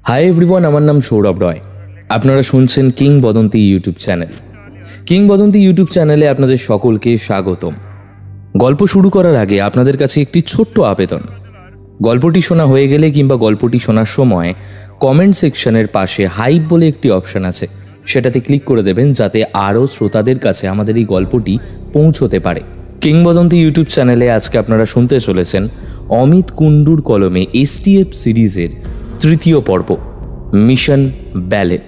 Hi everyone, আমার নাম সৌরভ রয়। আপনারা শুনছেন কিংবদন্তি ইউটিউব চ্যানেল। কিংবদন্তি ইউটিউব চ্যানেলে আপনাদের সকলকে স্বাগতম। গল্প শুরু করার আগে আপনাদের কাছে একটি ছোট্ট আবেদন। গল্পটি শোনা হয়ে গেলে কিংবা গল্পটি শোনার সময় কমেন্ট সেকশনের পাশে হাইপ বলে একটি অপশন আছে, সেটাতে ক্লিক করে দেবেন যাতে আরও শ্রোতাদের কাছে আমাদের এই গল্পটি পৌঁছতে পারে। কিংবদন্তি ইউটিউব চ্যানেলে আজকে আপনারা শুনতে চলেছেন অমিত কুণ্ডুর কলমে STF সিরিজের তৃতীয় পর্ব, মিশন ব্যালেট।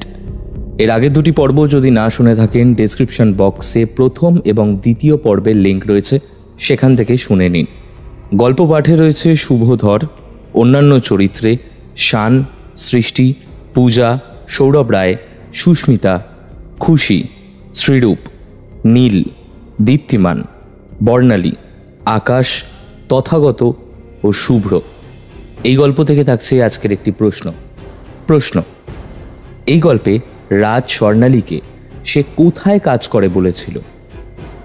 এর আগের দুটি পর্ব যদি না শুনে থাকেন, ডেসক্রিপশন বক্সে প্রথম এবং দ্বিতীয় পর্বের লিঙ্ক রয়েছে, সেখান থেকে শুনে নিন। গল্প পাঠে রয়েছে শুভধর, অন্যান্য চরিত্রে শান, সৃষ্টি, পূজা, সৌরভ রায়, সুস্মিতা, খুশি, শ্রীরূপ, নীল, দীপ্তিমান, বর্ণালী, আকাশ, তথাগত ও শুভ্র। এই গল্প থেকে থাকছে আজকের একটি প্রশ্ন। এই গল্পে রাজ স্বর্ণালীকে সে কোথায় কাজ করে বলেছিল?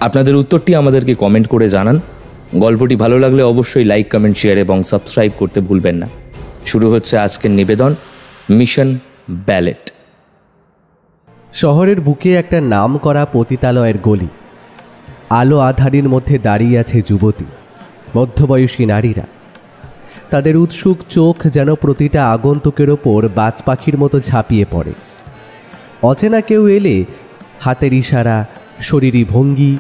আপনাদের উত্তরটি আমাদেরকে কমেন্ট করে জানান। গল্পটি ভালো লাগলে অবশ্যই লাইক, কমেন্ট, শেয়ার এবং সাবস্ক্রাইব করতে ভুলবেন না। শুরু হচ্ছে আজকের নিবেদন, মিশন ব্যালেট। শহরের বুকে একটা নাম করা পতিতালয়ের গলি। আলো আধারির মধ্যে দাঁড়িয়ে আছে যুবতী, মধ্যবয়সী নারীরা। তাদের উৎসুক চোখ যেন প্রতিটা আগন্তুকের ওপর বাজ পাখির মতো ঝাঁপিয়ে পড়ে। অচেনা কেউ এলে হাতের ইশারা, শরীরী ভঙ্গি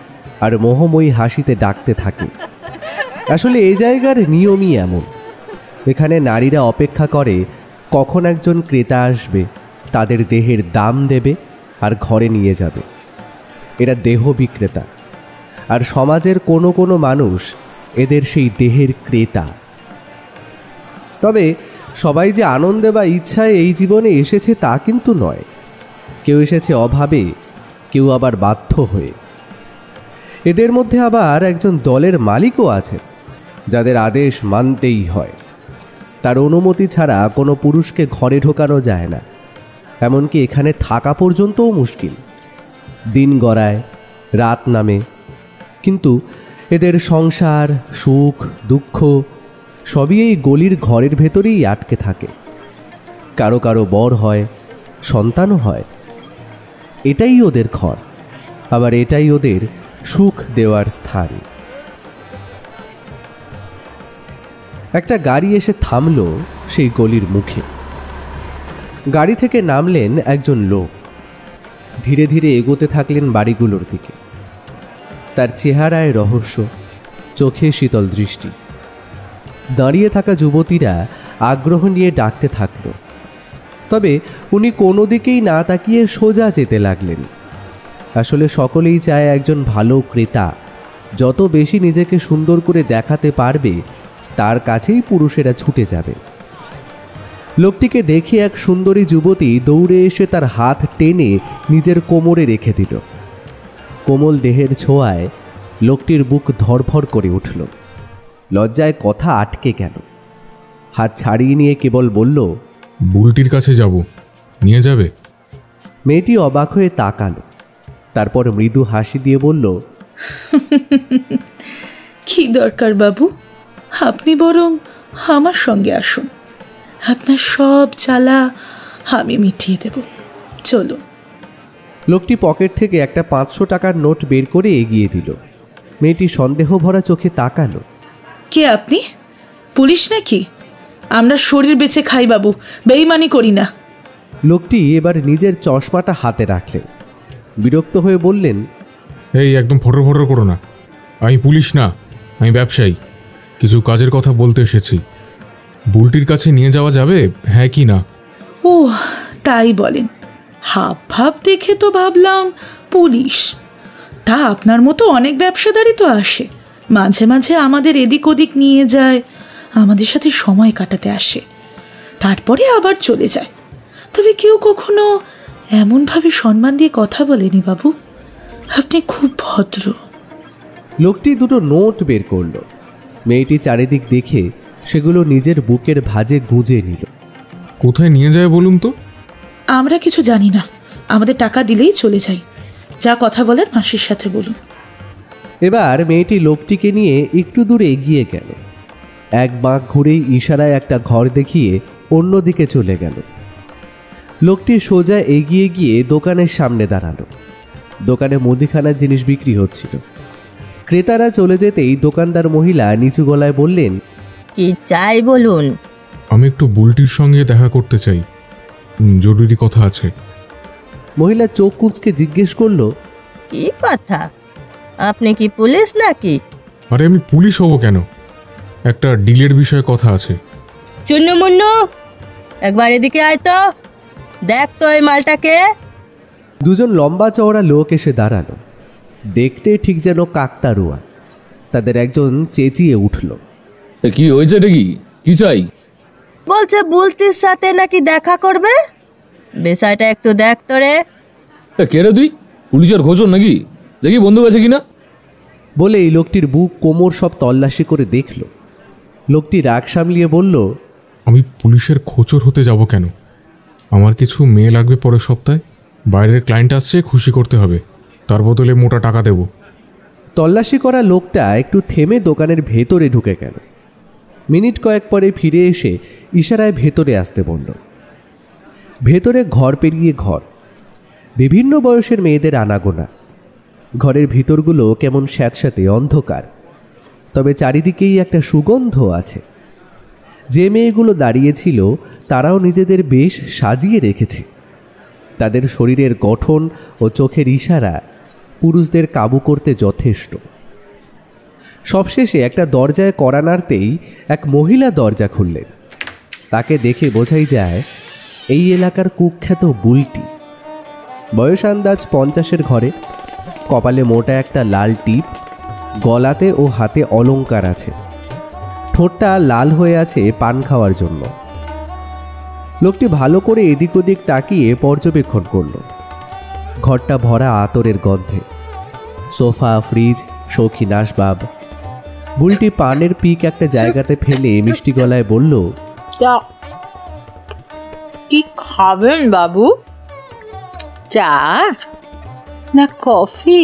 আর মোহময়ী হাসিতে ডাকতে থাকে। আসলে এই জায়গার নিয়মই এমন। এখানে নারীরা অপেক্ষা করে কখন একজন ক্রেতা আসবে, তাদের দেহের দাম দেবে আর ঘরে নিয়ে যাবে। এরা দেহ বিক্রেতা, আর সমাজের কোনো কোনো মানুষ এদের সেই দেহের ক্রেতা। তবে সবাই যে আনন্দে বা ইচ্ছায় এই জীবনে এসেছে তা কিন্তু নয়। কেউ এসেছে অভাবে, কেউ আবার বাধ্য হয়ে। এদের মধ্যে আবার একজন দলের মালিকও আছে, যাদের আদেশ মানতেই হয়। তার অনুমতি ছাড়া কোনো পুরুষকে ঘরে ঢোকানো যায় না, এমনকি এখানে থাকা পর্যন্তও মুশকিল। দিন গড়ায়, রাত নামে, কিন্তু এদের সংসার, সুখ, দুঃখ সবই এই গলির ঘরের ভেতরেই আটকে থাকে। কারো কারো বর হয়, সন্তানও হয়। এটাই ওদের ঘর, আবার এটাই ওদের সুখ দেওয়ার স্থান। একটা গাড়ি এসে থামল সেই গলির মুখে। গাড়ি থেকে নামলেন একজন লোক। ধীরে ধীরে এগোতে থাকলেন বাড়িগুলোর দিকে। তার চেহারায় রহস্য, চোখে শীতল দৃষ্টি। দাঁড়িয়ে থাকা যুবতীরা আগ্রহ নিয়ে ডাকতে থাকল, তবে উনি কোনো দিকেই না তাকিয়ে সোজা যেতে লাগলেন। আসলে সকলেই চায় একজন ভালো ক্রেতা যত বেশি নিজেকে সুন্দর করে দেখাতে পারবে, তার কাছেই পুরুষেরা ছুটে যাবে। লোকটিকে দেখে এক সুন্দরী যুবতী দৌড়ে এসে তার হাত টেনে নিজের কোমরে রেখে দিল। কোমল দেহের ছোঁয়ায় লোকটির বুক ধড়ফড় করে উঠল। লজ্জায় কথা আটকে গেল। হাত ছাড়িয়ে নিয়ে কেবল বলল, বুলটির কাছে যাব, নিয়ে যাবে? মেয়েটি অবাক হয়ে তাকালো, তারপর মৃদু হাসি দিয়ে বলল, কি দরকার বাবু, আপনি বরং আমার সঙ্গে আসুন। আপনার সব জ্বালা আমি মিটিয়ে দেব, চলুন। লোকটি পকেট থেকে একটা 500 টাকার নোট বের করে এগিয়ে দিল। মেয়েটি সন্দেহ ভরা চোখে তাকালো। কে আপনি? পুলিশ নাকি? আমরা শরীর বেচে খাই বাবু, বেইমানি করি না। লোকটি এবার নিজের চশমাটা হাতে রাখলেন। বিরক্ত হয়ে বললেন, এই একদম ফটো করো না। আমি পুলিশ না, আমি ব্যবসায়ী। কিছু কাজের কথা বলতে এসেছি। বুলটির কাছে নিয়ে যাওয়া যাবে, হ্যাঁ কি না? ও তাই বলেন? হাব ভাব দেখে তো ভাবলাম পুলিশ। তা আপনার মতো অনেক ব্যবসাদারই তো আসে, মাঝে মাঝে আমাদের এদিক ওদিক নিয়ে যায়, আমাদের সাথে সময় কাটাতে আসে, তারপরে আবার চলে যায়। তবে কেউ কখনো এমনভাবে সম্মান দিয়ে কথা বলেনি বাবু। আপনি খুব ভদ্র। লোকটি দুটো নোট বের করল। মেয়েটি চারিদিক দেখে সেগুলো নিজের বুকের ভাঁজে গুঁজে নিল। কোথায় নিয়ে যায় বলুন তো? আমরা কিছু জানি না, আমাদের টাকা দিলেই চলে যাই। যা কথা বলার মাসির সাথে বলুন। এবার মেয়েটি লোকটিকে নিয়ে একটু দূর এগিয়ে গেল। এক বাঁক ঘুরেই ইশারায় একটা ঘর দেখিয়ে অন্যদিকে চলে গেল। লোকটি সোজা এগিয়ে গিয়ে দোকানের সামনে দাঁড়ালো। দোকানে মুদিখানার জিনিস বিক্রি হচ্ছিল। ক্রেতারা চলে যেতেই দোকানদার মহিলা নিচু গলায় বললেন, কি চাই বলুন? আমি একটু বুলটির সঙ্গে দেখা করতে চাই, জরুরি কথা আছে। মহিলা চোখ কুঁচকে জিজ্ঞেস করলো, কি কথা? আপনি কি পুলিশ নাকি? আরে আমি পুলিশ হব কেন? একটা ডিলের বিষয়ে কথা আছে। চুন্নু মুন্নু, একবার এদিকে আয় তো, দেখ তো এই মালটাকে। দুজন লম্বা চওড়া লোক এসে দাঁড়ালো। দেখতে ঠিক যেন কাকতাড়ুয়া। তাদের একজন চেঁচিয়ে উঠল, কি হয়েছে রে? কি চাই? বলছে বুলটির সাথে নাকি দেখা করবে। বিষয়টা একটু দেখ তো রে। কে রে তুই? পুলিশের খোঁজর নাকি? দেখি বন্ধু আছে কিনা। বলে এই লোকটির বুক কোমর সব তল্লাশি করে দেখল। লোকটি রাগ সামলিয়ে বলল, আমি পুলিশের খোঁচর হতে যাব কেন? আমার কিছু মেয়ে লাগবে পরের সপ্তাহে। বাইরের ক্লায়েন্ট আসছে, খুশি করতে হবে। তার বদলে মোটা টাকা দেব। তল্লাশি করা লোকটা একটু থেমে দোকানের ভেতরে ঢুকে গেল। মিনিট কয়েক পরে ফিরে এসে ইশারায় ভেতরে আসতে বলল। ভেতরে ঘর পেরিয়ে ঘর, বিভিন্ন বয়সের মেয়েদের আনাগোনা। ঘরের ভিতরগুলো কেমন স্যাঁতস্যাঁতে অন্ধকার, তবে চারিদিকেই একটা সুগন্ধ আছে। যে মেয়েগুলো দাঁড়িয়েছিল তারাও নিজেদের বেশ সাজিয়ে রেখেছে। তাদের শরীরের গঠন ও চোখের ইশারা পুরুষদের কাবু করতে যথেষ্ট। সবশেষে একটা দরজায় কড়া নাড়তেই এক মহিলা দরজা খুললেন। তাকে দেখে বোঝাই যায় এই এলাকার কুখ্যাত বুলটি। বয়স আন্দাজ 50-এর ঘরে। কপালে মোটা একটা লাল টিপ, গলাতে ও হাতে অলংকার আছে। ঠোঁটটা লাল হয়ে আছে পান খাওয়ার জন্য। লোকটি ভালো করে এদিক ওদিক তাকিয়ে পর্যবেক্ষণ করল। ঘরটা ভরা আতরের গন্ধে। সোফা, ফ্রিজ, শৌখিন আসবাব। বুলটি পানের পিক একটা জায়গাতে ফেলে মিষ্টি গলায় বলল, কি খাবেন বাবু? চা না কফি?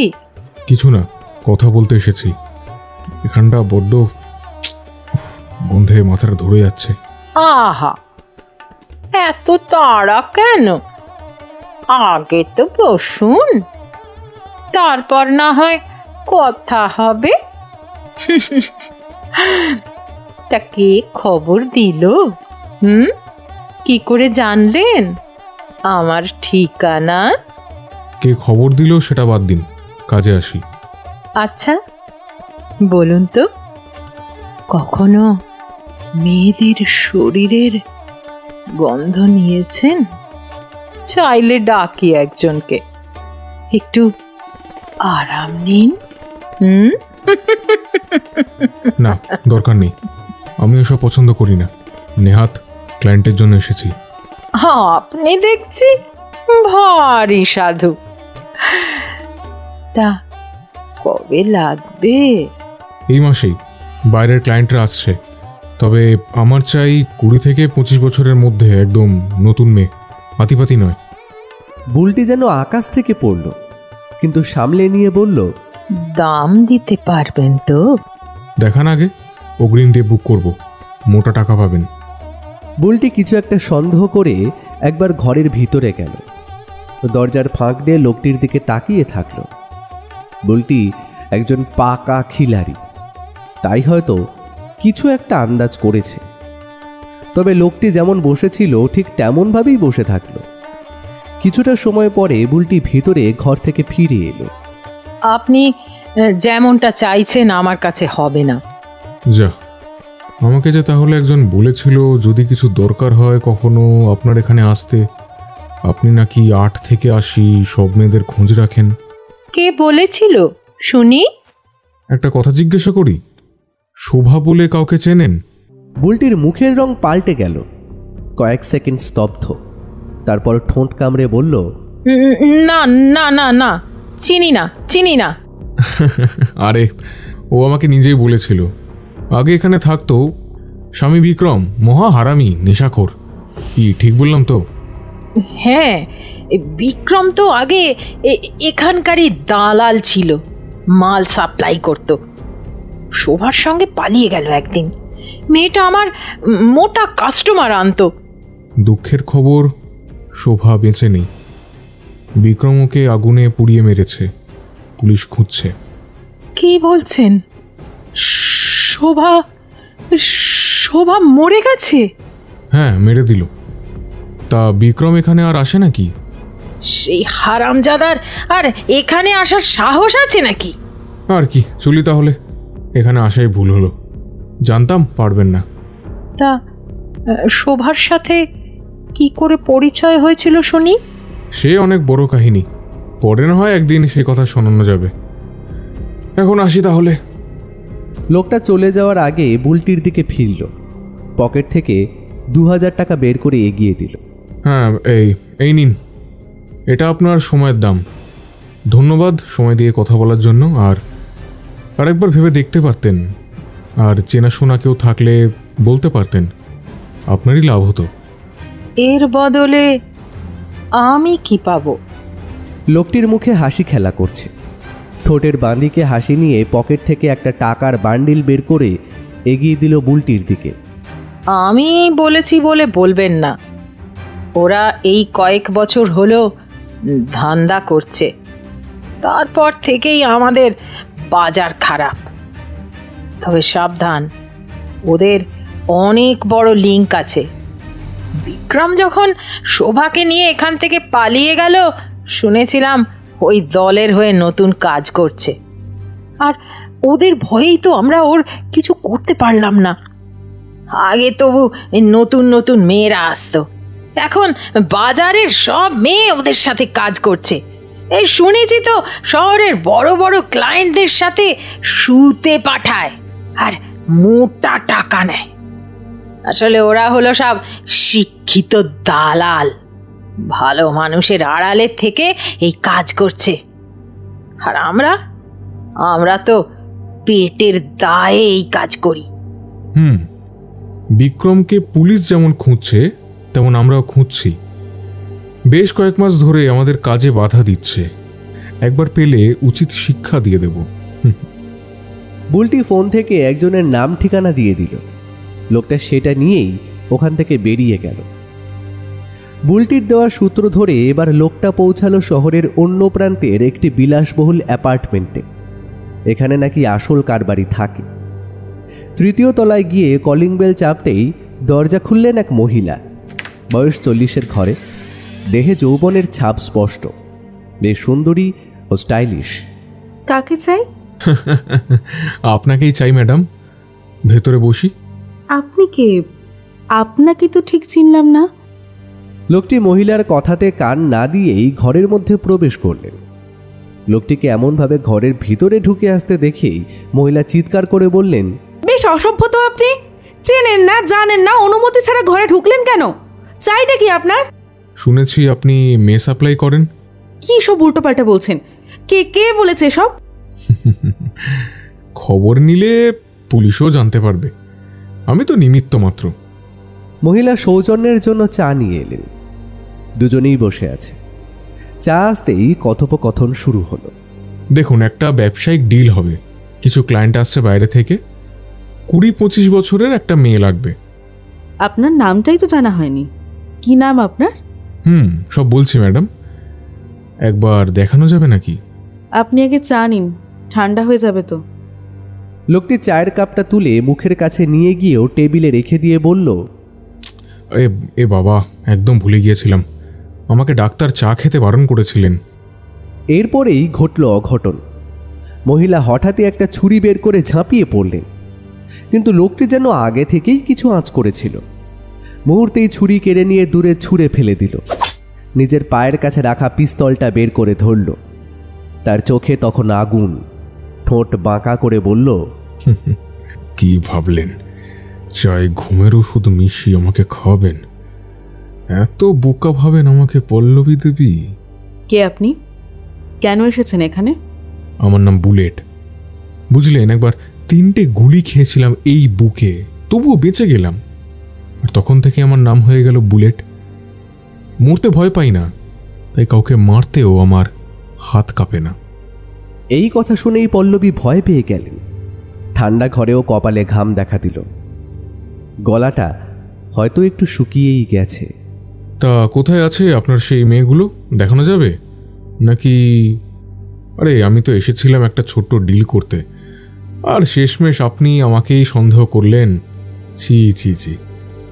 কিছু না, কথা বলতে এসেছি। এখানটা বড্ড গন্ধে মাথাটা ধরে যাচ্ছে। আহা, এত তাড়া কেন? আগে তো বসুন, তারপর না হয় কথা হবে। তা কে খবর দিল? কি করে জানলেন আমার ঠিকানা? কে খবর দিল সেটা বাদ দিন, কাজে আসি। আচ্ছা বলুন তো, কখনো মেয়েদের শরীরের গন্ধ নিয়েছেন? চাইলে ডাকি একজনকে, একটু আরাম নিন। না, দরকার নেই। আমি এসব পছন্দ করি না। নেহাত ক্লায়েন্টের জন্য এসেছি। আপনি দেখছি ভারী সাধু। তা কবে লাগবে? এই মাসেই। বাইরের ক্লায়েন্টরা আসছে। তবে আমার চাই 20 থেকে 25 বছরের মধ্যে, একদম নতুন মেয়ে, পাতিপাতি নয়। বুলটি যেন আকাশ থেকে পড়ল, কিন্তু সামলে নিয়ে বলল, দাম দিতে পারবেন তো? দেখান আগে, অগ্রিম দিয়ে বুক করব, মোটা টাকা পাবেন। বুলটি কিছু একটা সন্দেহ করে একবার ঘরের ভিতরে গেল। দরজার ফাঁক দিয়ে লোকটির দিকে তাকিয়ে থাকল। বুলটি একজন পাকা খিলাড়ি, তাই হয়তো কিছু একটা আন্দাজ করেছে। তবে লোকটি যেমন বসেছিল ঠিক তেমনভাবেই বসে থাকল। কিছুটা সময় পরে বুলটি ভিতরে ঘর থেকে ফিরে এলো। আপনি যেমনটা চাইছেন আমার কাছে হবে না। যা, আমাকে যে তাহলে একজন বলেছিল যদি কিছু দরকার হয় কখনো আপনার এখানে আসতে। আপনি নাকি 8 থেকে 80 সব মেয়েদের খোঁজ রাখেন। কে বলেছিল শুনি? একটা কথা জিজ্ঞাসা করি, শোভা বলে কাউকে চেনেন? বুলটির মুখের রং পাল্টে গেল। কয়েক সেকেন্ড স্তব্ধ, তারপর ঠোঁট কামড়ে বলল, না না না না, চিনি না। আরে, ও আমাকে নিজেই বলেছিল। আগে এখানে থাকতো। স্বামী বিক্রম মহা হারামি, নেশাখোর। কি ঠিক বললাম তো? হ্যাঁ, বিক্রম তো আগে এখানকারই দালাল ছিল, মাল সাপ্লাই করত। শোভার সঙ্গে পালিয়ে গেল একদিন। মেয়েটা আমার মোটা কাস্টমার আনতো। দুঃখের খবর, শোভা বেঁচে নেই। বিক্রম ওকে আগুনে পুড়িয়ে মেরেছে, পুলিশ খুঁজছে। কি বলছেন? শোভা শোভা মরে গেছে? হ্যাঁ, মেরে দিল। তা বিক্রম এখানে আর আসে নাকি? সেই হারামজাদার আর এখানে আসার সাহস আছে নাকি? আর কি, চলি তাহলে। এখানে আসাই ভুল হলো, জানতাম পারবেন না। তা শোভার সাথে কি করে পরিচয় হয়েছিল শুনি? সে অনেক বড় কাহিনী, পরে না হয় একদিন সে কথা শোনানো যাবে। এখন আসি তাহলে। লোকটা চলে যাওয়ার আগে বুলটির দিকে ফিরল, পকেট থেকে 2000 টাকা বের করে এগিয়ে দিল। হ্যাঁ, এই নিন, এটা আপনার সময়ের দাম। ধন্যবাদ সময় দিয়ে কথা বলার জন্য। আর আরেকবার ভেবে দেখতে পারতেন, আর চেনাশোনা কেউ থাকলে বলতে পারতেন, আপনারই লাভ হতো। এর বদলে আমি কি পাবো? লোকটির মুখে হাসি খেলা করছে, ঠোঁটের বাঁদিকে হাসি নিয়ে পকেট থেকে একটা টাকার বান্ডিল বের করে এগিয়ে দিল বুলটির দিকে। আমি বলেছি বলে বলবেন না। ওরা এই কয়েক বছর হলো ধান্দা করছে, তারপর থেকেই আমাদের বাজার খারাপ। তবে সাবধান, ওদের অনেক বড় লিঙ্ক আছে। বিক্রম যখন শোভাকে নিয়ে এখান থেকে পালিয়ে গেল, শুনেছিলাম ওই দলের হয়ে নতুন কাজ করছে। আর ওদের ভয়েই তো আমরা ওর কিছু করতে পারলাম না। আগে তবু নতুন নতুন মেয়েরা আসতো, এখন বাজারের সব মেয়ে ওদের সাথে কাজ করছে। এই শুনেছি তো শহরের বড় বড় ক্লায়েন্টদের সাথে শুতে পাঠায় আর মোটা টাকা নেয়। আসলে ওরা হলো সব শিক্ষিত দালাল, ভালো মানুষের আড়ালের থেকে এই কাজ করছে। আর আমরা তো পেটের দায়ে এই কাজ করি। বিক্রমকে পুলিশ যেমন খুঁজছে তেমন আমরাও খুঁজছি। বেশ কয়েক মাস ধরে আমাদের কাজে বাধা দিচ্ছে। একবার পেলে উচিত শিক্ষা দিয়ে দেব। বুলটি ফোন থেকে একজনের নাম ঠিকানা দিয়ে দিল। লোকটা সেটা নিয়েই ওখান থেকে বেরিয়ে গেল। বুলটির দেওয়া সূত্র ধরে এবার লোকটা পৌঁছালো শহরের অন্য প্রান্তের একটি বিলাসবহুল অ্যাপার্টমেন্টে। এখানে নাকি আসল কারবারি থাকে। 3য় তলায় গিয়ে কলিং বেল চাপতেই দরজা খুললেন এক মহিলা, বয়স 40-এর ঘরে, দেহে যৌবনের ছাপ স্পষ্ট, বেশ সুন্দরী ও স্টাইলিশ। কাকে চাই? আপনাকেই চাই ম্যাডাম, ভেতরে বসি। আপনি কে? আপনাকে তো ঠিক চিনলাম না। লোকটি মহিলার কথাতে কান না দিয়েই ঘরের মধ্যে প্রবেশ করলেন। লোকটিকে এমনভাবে ঘরের ভিতরে ঢুকে আসতে দেখেই মহিলা চিৎকার করে বললেন, বেশ অসভ্য তো আপনি! চেনেন না, জানেন না, অনুমতি ছাড়া ঘরে ঢুকলেন কেন? চাইটা কি আপনার? শুনেছি আপনি মেয়ে সাপ্লাই করেন। কি সব উল্টোপাল্টা বলছেন? কে বলেছে সব? খবর নিলে পুলিশও জানতে পারবে, আমি তো নিমিত্ত মাত্র। মহিলা সৌজন্যের জন্য চা নিয়ে এলেন। দুজনেই বসে আছে। চা আসতেই কথোপকথন শুরু হলো। দেখুন, একটা ব্যবসায়িক ডিল হবে। কিছু ক্লায়েন্ট আসছে বাইরে থেকে। 20-25 বছরের একটা মেয়ে লাগবে। আপনার নামটাই তো জানা হয়নি। কি নাম আপনার? সব বলছি ম্যাডাম, একবার দেখানো যাবে নাকি? আপনি আগে চা নিন, ঠান্ডা হয়ে যাবে তো। লোকটি চায়ের কাপটা তুলে মুখের কাছে নিয়ে গিয়েও টেবিলে রেখে দিয়ে বলল, এ বাবা, একদম ভুলে গিয়েছিলাম, আমাকে ডাক্তার চা খেতে বারণ করেছিলেন। এরপরেই ঘটল অঘটন। মহিলা হঠাৎই একটা ছুরি বের করে ঝাঁপিয়ে পড়লেন, কিন্তু লোকটি যেন আগে থেকেই কিছু আঁচ করেছিল। মুহূর্তেই ছুরি কেড়ে নিয়ে দূরে ছুঁড়ে ফেলে দিল। নিজের পায়ের কাছে রাখা পিস্তলটা বের করে ধরল। তার চোখে তখন আগুন। ঠোঁট বাঁকা করে বলল, কি ভাবলেন চাই ঘুমের ওষুধ মিশিয়ে আমাকে খাওয়াবেন? এত বোকা ভাবেন আমাকে পল্লবী দেবী? কে আপনি? কেন এসেছেন এখানে? আমার নাম বুলেট। বুঝলেন, একবার 3টে গুলি খেয়েছিলাম এই বুকে, তবুও বেঁচে গেলাম। আর তখন থেকে আমার নাম হয়ে গেল বুলেট। মরতে ভয় পাই না, তাই কাউকে মারতেও আমার হাত কাঁপে না। এই কথা শুনেই পল্লবী ভয় পেয়ে গেলেন। ঠান্ডা ঘরেও কপালে ঘাম দেখা দিল। গলাটা হয়তো একটু শুকিয়েই গেছে। তা কোথায় আছে আপনার সেই মেয়েগুলো, দেখানো যাবে নাকি? আরে আমি তো এসেছিলাম একটা ছোট্ট ডিল করতে, আর শেষমেশ আপনি আমাকেই সন্দেহ করলেন। ছি ছি ছি।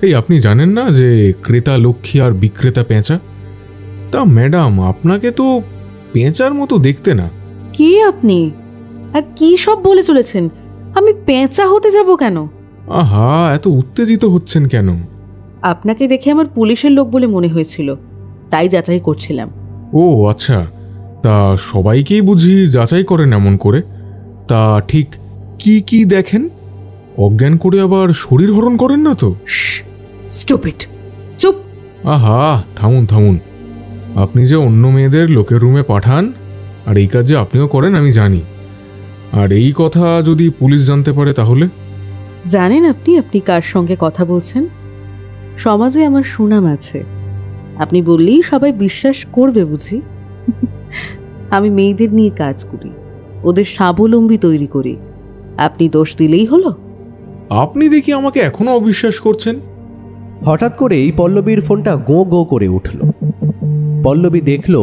এই আপনি জানেন না যে ক্রেতা লক্ষ্মী আর বিক্রেতা পেঁচা? তা ম্যাডাম, আপনাকে তো পেঁচার মতো দেখতে না। কি আপনি আর কি সব বলে চলেছেন? আমি পেঁচা হতে যাব কেন? আহা, এত উত্তেজিত হচ্ছেন কেন? আপনাকে দেখে আমার পুলিশের লোক বলে মনে হয়েছিল, তাই যাচাই করছিলাম। ও আচ্ছা, তা সবাইকেই বুঝি যাচাই করেন এমন করে? তা ঠিক কি কি দেখেন? অজ্ঞান করে আবার শরীর হরণ করেন না তো? স্টুপিড, চুপ। আহা, থামুন থামুন। আপনি যে অন্য মেয়েদের লোকের রুমে পাঠান আর এই কাজ যে আপনিও করেন আমি জানি, আর এই কথা যদি পুলিশ জানতে পারে তাহলে? জানেন আপনি আপনি কার সঙ্গে কথা বলছেন? সমাজে আমার সুনাম আছে, আপনি বললেই সবাই বিশ্বাস করবে বুঝি? আমি মেয়েদের নিয়ে কাজ করি, ওদের স্বাবলম্বী তৈরি করি। আপনি দোষ দিলেই হলো? আপনি দেখি আমাকে এখনো অবিশ্বাস করছেন। হঠাৎ করেই পল্লবীর ফোনটা গো গো করে উঠল। পল্লবী দেখল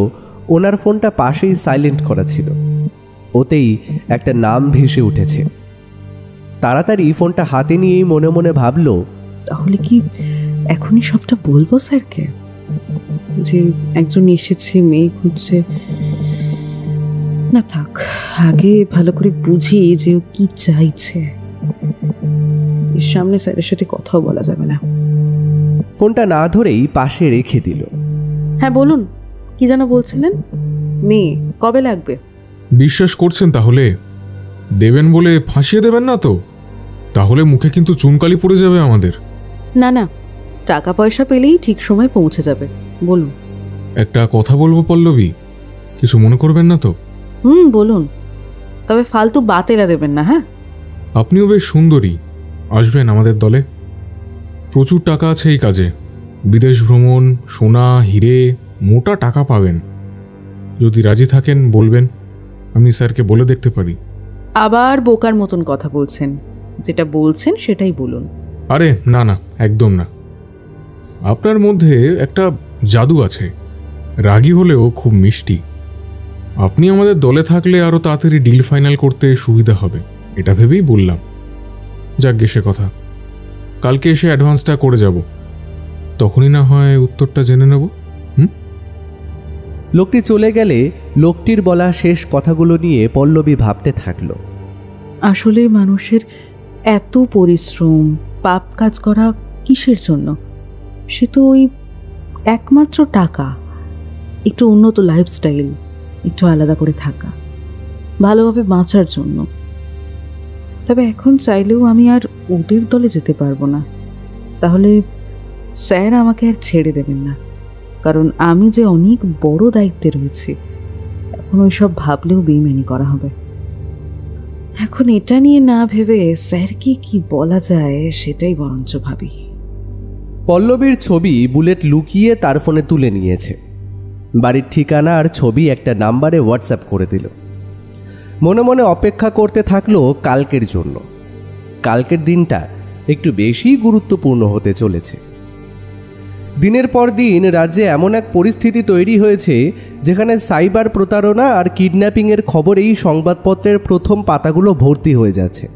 ওনার ফোনটা পাশেই সাইলেন্ট করা ছিল, ওতেই একটা নাম ভেসে উঠেছে। তাড়াতাড়ি ফোনটা হাতে নিয়েই মনে মনে ভাবল, তাহলে কি এখনই সবটা বলবো স্যারকে যে একজন এসেছে, মেয়ে খুঁজছে? না থাক, আগে ভালো করে বুঝি যে ও কি চাইছে। এর সামনে স্যারের সাথে কথাও বলা যাবে না। ফোনটা না ধরেই পাশে রেখে দিল। হ্যাঁ বলুন, কি যেন বলছিলেন? মেয়ে কবে লাগবে? বিশ্বাস করছেন তাহলে? দেবেন বলে ফাঁসিয়ে দেবেন না তো? তাহলে মুখে কিন্তু চুনকালি পড়ে যাবে আমাদের। না না, টাকা পয়সা পেলেই ঠিক সময় পৌঁছে যাবে। বলুন। একটা কথা বলবো পল্লবী, কিছু মনে করবেন না তো? বলুন, তবে ফালতু বাতেলা দেবেন না। হ্যাঁ, আপনিও বেশ সুন্দরী, আসবেন আমাদের দলে। প্রচুর টাকা আছে এই কাজে, বিদেশ ভ্রমণ, সোনা হিরে, মোটা টাকা পাবেন। যদি রাজি থাকেন বলবেন, আমি স্যারকে বলে দেখতে পারি। আবার বোকার মতন কথা বলছেন, যেটা বলছেন সেটাই বলুন। আরে না না, একদম না। আপনার মধ্যে একটা জাদু আছে, রাগী হলেও খুব মিষ্টি। আপনি আমাদের দলে থাকলে আরও তাড়াতাড়ি ডিল ফাইনাল করতে সুবিধা হবে, এটা ভেবেই বললাম। যাকগে সে কথা, কালকে এসে অ্যাডভান্সটা করে যাব, তখনই না হয় উত্তরটা জেনে নেব। লোকটি চলে গেলে লোকটির বলা শেষ কথাগুলো নিয়ে পল্লবী ভাবতে থাকল। আসলে মানুষের এত পরিশ্রম, পাপ কাজ করা কিসের জন্য? সে তো ওই একমাত্র টাকা, একটু উন্নত লাইফস্টাইল, একটু আলাদা করে থাকা, ভালোভাবে বাঁচার জন্য। তবে এখন চাইলেও আমি আর ওদের দলে যেতে পারবো না। তাহলে স্যার আমাকে আর ছেড়ে দেবেন না, কারণ আমি যে অনেক বড় দায়িত্বে রয়েছি। এখন ওইসব ভাবলেও বেইমানি করা হবে। এখন এটা নিয়ে না ভেবে স্যারকে কি বলা যায় সেটাই বরঞ্চ ভাবি। পল্লবীর ছবি বুলেট লুকিয়ে তার ফোনে তুলে নিয়েছে। বাড়ির ঠিকানা আর ছবি একটা নাম্বারে হোয়াটসঅ্যাপ করে দিল। মনে মনে অপেক্ষা করতে থাকলো কালকের জন্য। কালকের দিনটা একটু বেশি গুরুত্বপূর্ণ হতে চলেছে। দিনের পর দিন রাজ্যে এমন এক পরিস্থিতি তৈরি হয়েছে যেখানে সাইবার প্রতারণা আর কিডন্যাপিংয়ের খবরেই সংবাদপত্রের প্রথম পাতাগুলো ভর্তি হয়ে যাচ্ছে।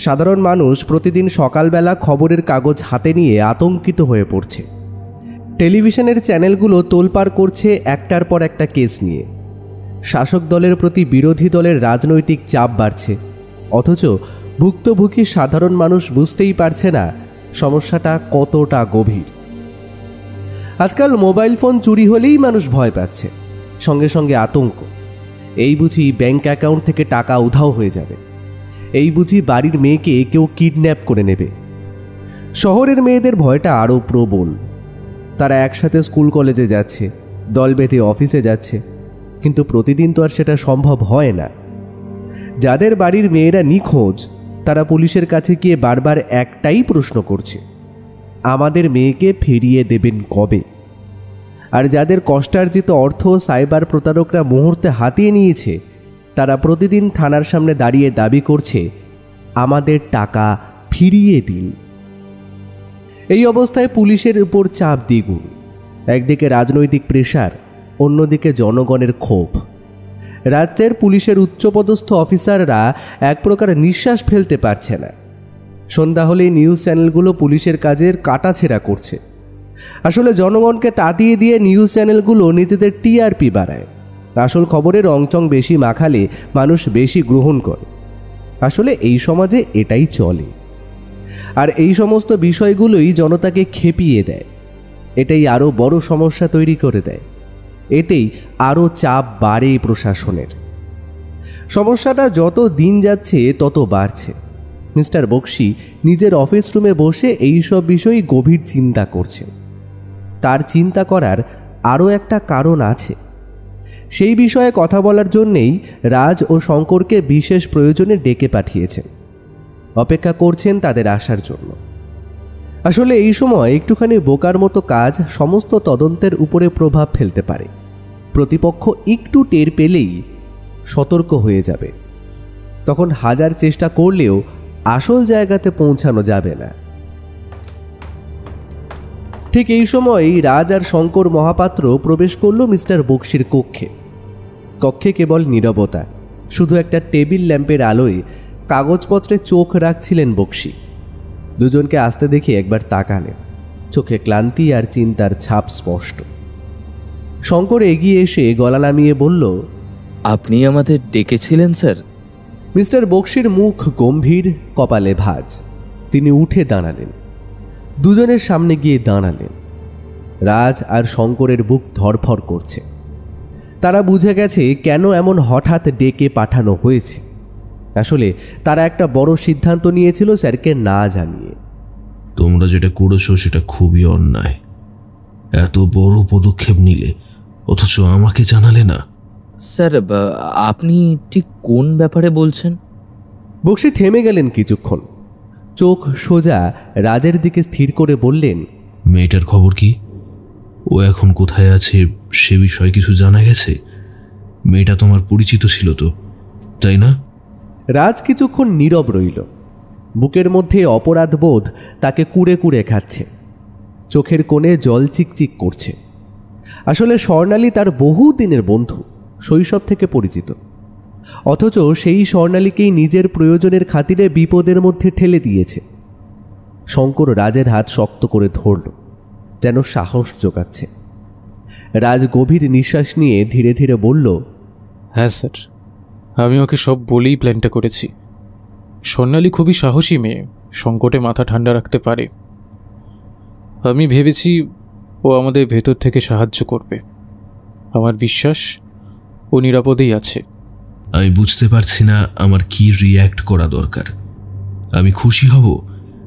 সাধারণ মানুষ প্রতিদিন সকালবেলা খবরের কাগজ হাতে নিয়ে আতঙ্কিত হয়ে পড়ছে। টেলিভিশনের চ্যানেলগুলো তোলপাড় করছে একটার পর একটা কেস নিয়ে। শাসক দলের প্রতি বিরোধী দলের রাজনৈতিক চাপ বাড়ছে, অথচ ভুক্তভোগী সাধারণ মানুষ বুঝতেই পারছে না সমস্যাটা কতটা গভীর। আজকাল মোবাইল ফোন চুরি হলেই মানুষ ভয় পাচ্ছে, সঙ্গে সঙ্গে আতঙ্ক। এই বুঝি ব্যাংক অ্যাকাউন্ট থেকে টাকা উধাও হয়ে যাবে, এই বুঝি বাড়ির মেয়েকে কেউ কিডন্যাপ করে নেবে। শহরের মেয়েদের ভয়টা আরও প্রবল। তারা একসাথে স্কুল কলেজে যাচ্ছে, দল বেঁধে অফিসে যাচ্ছে, কিন্তু প্রতিদিন তো আর সেটা সম্ভব হয় না। যাদের বাড়ির মেয়েরা নিখোঁজ তারা পুলিশের কাছে গিয়ে বারবার একটাই প্রশ্ন করছে, আমাদের মেয়েকে ফিরিয়ে দেবেন কবে? আর যাদের কষ্টার্জিত অর্থ সাইবার প্রতারকরা মুহূর্তে হাতিয়ে নিয়েছে তারা প্রতিদিন থানার সামনে দাঁড়িয়ে দাবি করছে, আমাদের টাকা ফিরিয়ে দিন। এই অবস্থায় পুলিশের উপর চাপ দ্বিগুণ। একদিকে রাজনৈতিক প্রেসার, অন্যদিকে জনগণের ক্ষোভ। রাজ্যের পুলিশের উচ্চপদস্থ অফিসাররা এক প্রকার নিঃশ্বাস ফেলতে পারছে না। সন্ধ্যা হলেই নিউজ চ্যানেলগুলো পুলিশের কাজের কাটাছেঁড়া করছে। আসলে জনগণকে তাতিয়ে দিয়ে নিউজ চ্যানেলগুলো নিজেদের টিআরপি বাড়ায়। আসল খবরের রংচং বেশি মাখালে মানুষ বেশি গ্রহণ করে। আসলে এই সমাজে এটাই চলে। আর এই সমস্ত বিষয়গুলোই জনতাকে খেপিয়ে দেয়। এটাই আরও বড় সমস্যা তৈরি করে দেয়। এতেই আরও চাপ বাড়ে প্রশাসনের। সমস্যাটা যত দিন যাচ্ছে তত বাড়ছে। মিস্টার বক্সি নিজের অফিস রুমে বসে এই সব বিষয়ে গভীর চিন্তা করছেন। তার চিন্তা করার আরও একটা কারণ আছে। সেই বিষয়ে কথা বলার জন্যেই রাজ ও শঙ্করকে বিশেষ প্রয়োজনে ডেকে পাঠিয়েছেন। অপেক্ষা করছেন তাদের আসার জন্য। আসলে এই সময় একটুখানি বোকার মতো কাজ সমস্ত তদন্তের উপরে প্রভাব ফেলতে পারে। প্রতিপক্ষ একটু টের পেলেই সতর্ক হয়ে যাবে। তখন হাজার চেষ্টা করলেও আসল জায়গাতে পৌঁছানো যাবে না। ঠিক এই সময়ই রাজ আর শঙ্কর মহাপাত্র প্রবেশ করল মিস্টার বক্সির কক্ষে। কক্ষে কেবল নীরবতা, শুধু একটা টেবিল ল্যাম্পের আলোয় কাগজপত্রে চোখ রাখছিলেন বক্সি। দুজনকে আসতে দেখে একবার তাকালেন। চোখে ক্লান্তি আর চিন্তার ছাপ স্পষ্ট। শঙ্কর এগিয়ে এসে গলা নামিয়ে বলল, আপনি আমাদের ডেকেছিলেন স্যার? মিস্টার বক্সির মুখ গম্ভীর, কপালে ভাঁজ। তিনি উঠে দাঁড়ালেন। দুজনের সামনে গিয়ে দাঁড়ালেন। রাজ আর শঙ্করের বুক ধড়ফড় করছে। তারা বুঝে গেছে কেন এমন হঠাৎ ডেকে পাঠানো হয়েছে। আসলে তারা একটা বড় সিদ্ধান্ত নিয়েছিল স্যারকে না জানিয়ে। তোমরা যেটা করেছো সেটা খুবই অন্যায়। এত বড় পদক্ষেপ নিলে অথচ আমাকে জানালে না। স্যার, আপনি ঠিক কোন ব্যাপারে বলছেন? বক্সি থেমে গেলেন কিছুক্ষণ। চোখ সোজা রাজের দিকে স্থির করে বললেন, মেয়েটার খবর কি? ও এখন কোথায় আছে সে বিষয়ে কিছু জানা গেছে? মেয়েটা তোমার পরিচিত ছিল তো, তাই না? রাজ কিছুক্ষণ নীরব রইল। বুকের মধ্যে অপরাধ বোধ তাকে কুড়ে কুড়ে খাচ্ছে। চোখের কোণে জল চিকচিক করছে। আসলে স্বর্ণালী তার বহু দিনের বন্ধু, শৈশব থেকে পরিচিত। অথচ সেই স্বর্ণালীকেই নিজের প্রয়োজনের খাতিরে বিপদের মধ্যে ঠেলে দিয়েছে। শঙ্কর রাজের হাত শক্ত করে ধরল, যেন সাহস জোগাচ্ছে। রাজ গভীর নিঃশ্বাস নিয়ে ধীরে ধীরে বলল, হ্যাঁ স্যার, আমি ওকে সব বলেই প্ল্যানটা করেছি। স্বর্ণালী খুবই সাহসী মেয়ে, সংকটে মাথা ঠান্ডা রাখতে পারে। আমি ভেবেছি ও আমাদের ভেতর থেকে সাহায্য করবে। আমার বিশ্বাস ও নিরাপদেই আছে। আমি বুঝতে পারছি না আমার কি রিয়্যাক্ট করা দরকার। আমি খুশি হব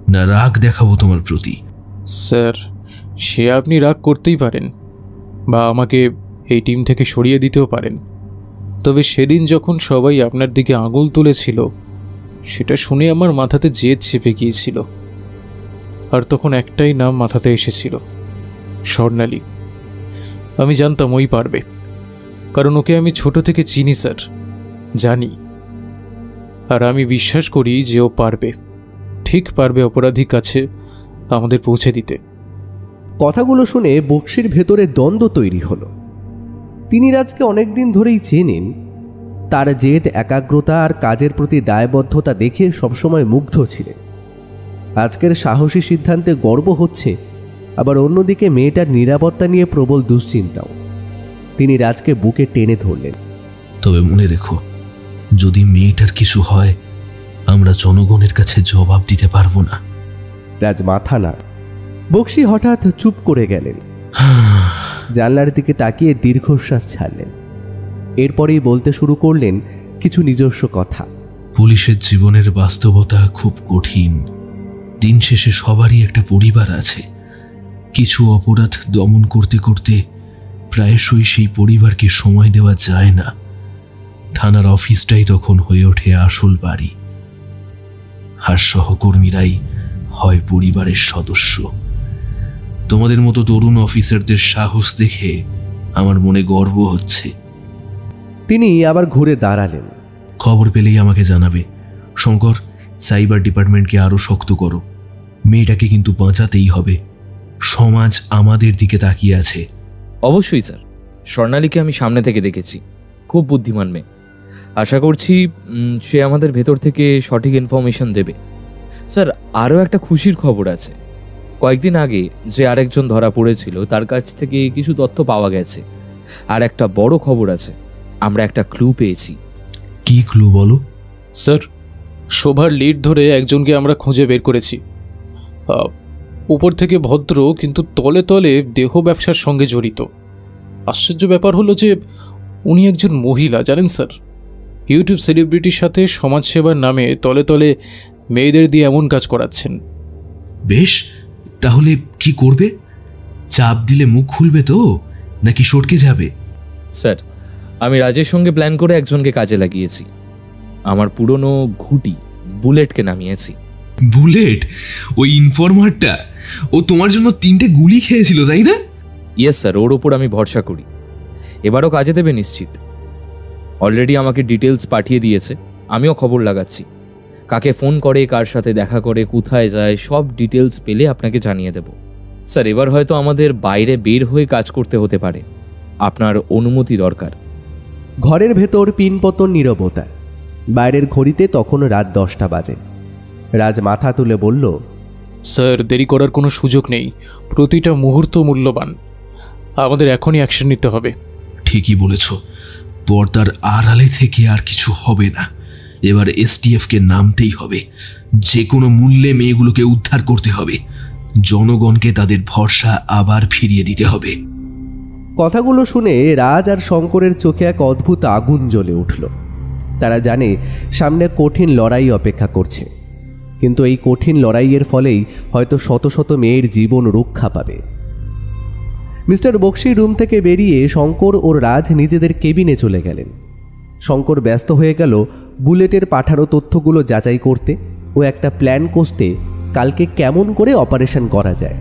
না রাগ দেখাবো তোমার প্রতি? স্যার, সে আপনি রাগ করতেই পারেন বা আমাকে এই টিম থেকে সরিয়ে দিতেও পারেন। তবে সেদিন যখন সবাই আপনার দিকে আঙুল তুলেছিল, সেটা শুনে আমার মাথাতে জেদ চেপে গিয়েছিল। আর তখন একটাই নাম মাথাতে এসেছিল, স্বর্ণালী। আমি জানতাম ওই পারবে, কারণ ওকে আমি ছোট থেকে চিনি স্যার, জানি। আর আমি বিশ্বাস করি যে ও পারবে, ঠিক পারবে অপরাধীর কাছে আমাদের পৌঁছে দিতে। কথাগুলো শুনে বক্সির ভেতরে দ্বন্দ্ব তৈরি হলো। তিনি রাজকে অনেকদিন ধরেই চেনেন। তার জেদ, একাগ্রতা আর কাজের প্রতি দায়বদ্ধতা দেখে সবসময় মুগ্ধ ছিলেন। আজকের সাহসী সিদ্ধান্তে গর্ব হচ্ছে, আবার অন্যদিকে মেয়েটার নিরাপত্তা নিয়ে প্রবল দুশ্চিন্তাও। তিনি রাজকে বুকে টেনে ধরলেন। তবে মনে রেখো, যদি মেয়েটার কিছু হয়, আমরা জনগণের কাছে জবাব দিতে পারবো না। রাজ মাথা নাড়। বক্সি হঠাৎ চুপ করে গেলেন। জানলার দিকে তাকিয়ে দীর্ঘশ্বাস ছাড়লেন। এরপরেই বলতে শুরু করলেন কিছু নিজস্ব কথা। পুলিশের জীবনের বাস্তবতা খুব কঠিন। দিন শেষে সবারই একটা পরিবার আছে। কিছু অপরাধ দমন করতে করতে প্রায়শই সেই পরিবারকে সময় দেওয়া যায় না। থানার অফিসটাই তখন হয়ে ওঠে আসল বাড়ি, আর সহকর্মীরাই হয় পরিবারের সদস্য। তোমাদের মতো তরুণ অফিসারদের সাহস দেখে আমার মনে গর্ব হচ্ছে। তিনি আবার ঘুরে দাঁড়ালেন। খবর পেলেই আমাকে জানাবে। শঙ্কর, সাইবার ডিপার্টমেন্টকে আরো শক্ত করো। মেয়েটাকে কিন্তু বাঁচাতেই হবে। সমাজ আমাদের দিকে তাকিয়ে আছে। অবশ্যই স্যার, স্বর্ণালীকে আমি সামনে থেকে দেখেছি, খুব বুদ্ধিমান মেয়ে। আশা করছি সে আমাদের ভেতর থেকে সঠিক ইনফরমেশন দেবে। স্যার, আরও একটা খুশির খবর আছে। কয়েকদিন আগে যে আরেকজন ধরা পড়েছিল তার কাছ থেকে কিছু তথ্য পাওয়া গেছে। আর একটা বড় খবর আছে, আমরা একটা ক্লু পেয়েছি। কি ক্লু বলো? স্যার, শোভার লিড ধরে একজনকে আমরা খুঁজে বের করেছি। উপর থেকে ভদ্র, কিন্তু তলে তলে দেহ ব্যবসার সঙ্গে জড়িত। আশ্চর্য ব্যাপার হলো যে উনি একজন মহিলা, জানেন স্যার। ইউটিউব সেলিব্রিটির সাথে সমাজসেবার নামে তলে তলে মেয়েদের দিয়ে এমন কাজ করাচ্ছেন। বেশ, তাহলে কি করবে? চাপ দিলে মুখ খুলবে তো, নাকি সটকে যাবে? স্যার, আমি রাজের সঙ্গে প্ল্যান করে একজনকে কাজে লাগিয়েছি। আমার পুরনো ঘুঁটি বুলেটকে নামিয়েছি। বুলেট? ওই ইনফরমারটা? ও তোমার জন্য 3টে গুলি খেয়েছিল, তাই না? ইয়েস স্যার, ওর ওপর আমি ভরসা করি। এবারও কাজে দেবে নিশ্চিত। অলরেডি আমাকে ডিটেলস পাঠিয়ে দিয়েছে, আমিও খবর লাগাচ্ছি। কাকে ফোন করে, কার সাথে দেখা করে, কোথায় যায়, সব ডিটেলস পেলে আপনাকে জানিয়ে দেব। স্যার, এবার হয়তো আমাদের বাইরে বের হয়ে কাজ করতে হতে পারে, আপনার অনুমতি দরকার। ঘরের ভেতর পিনপতন নীরবতা। বাইরের ঘড়িতে তখন রাত 10টা বাজে। রাজ মাথা তুলে বলল, স্যার, দেরি করার কোনো সুযোগ নেই। প্রতিটা মুহূর্ত মূল্যবান। আমাদের এখনই অ্যাকশন নিতে হবে। ঠিকই বলেছ, পর্দার আড়ালে থেকে আর কিছু হবে না। এবার এসটিএফকে নামতেই হবে। যে কোনো মূল্যে মেয়েগুলোকে উদ্ধার করতে হবে। জনগণকে তাদের ভরসা আবার ফিরিয়ে দিতে হবে। কথাগুলো শুনে রাজ আর শঙ্করের চোখে এক অদ্ভুত আগুন জ্বলে উঠল। তারা জানে সামনে কঠিন লড়াই অপেক্ষা করছে, কিন্তু এই কঠিন লড়াইয়ের ফলেই হয়তো শত শত মেয়ের জীবন রক্ষা পাবে। মিস্টার বক্সি রুম থেকে বেরিয়ে শঙ্কর ও রাজ নিজেদের কেবিনে চলে গেলেন। শঙ্কর ব্যস্ত হয়ে গেল বুলেটের পাঠানো তথ্যগুলো যাচাই করতে ও একটা প্ল্যান কষতে কালকে কেমন করে অপারেশন করা যায়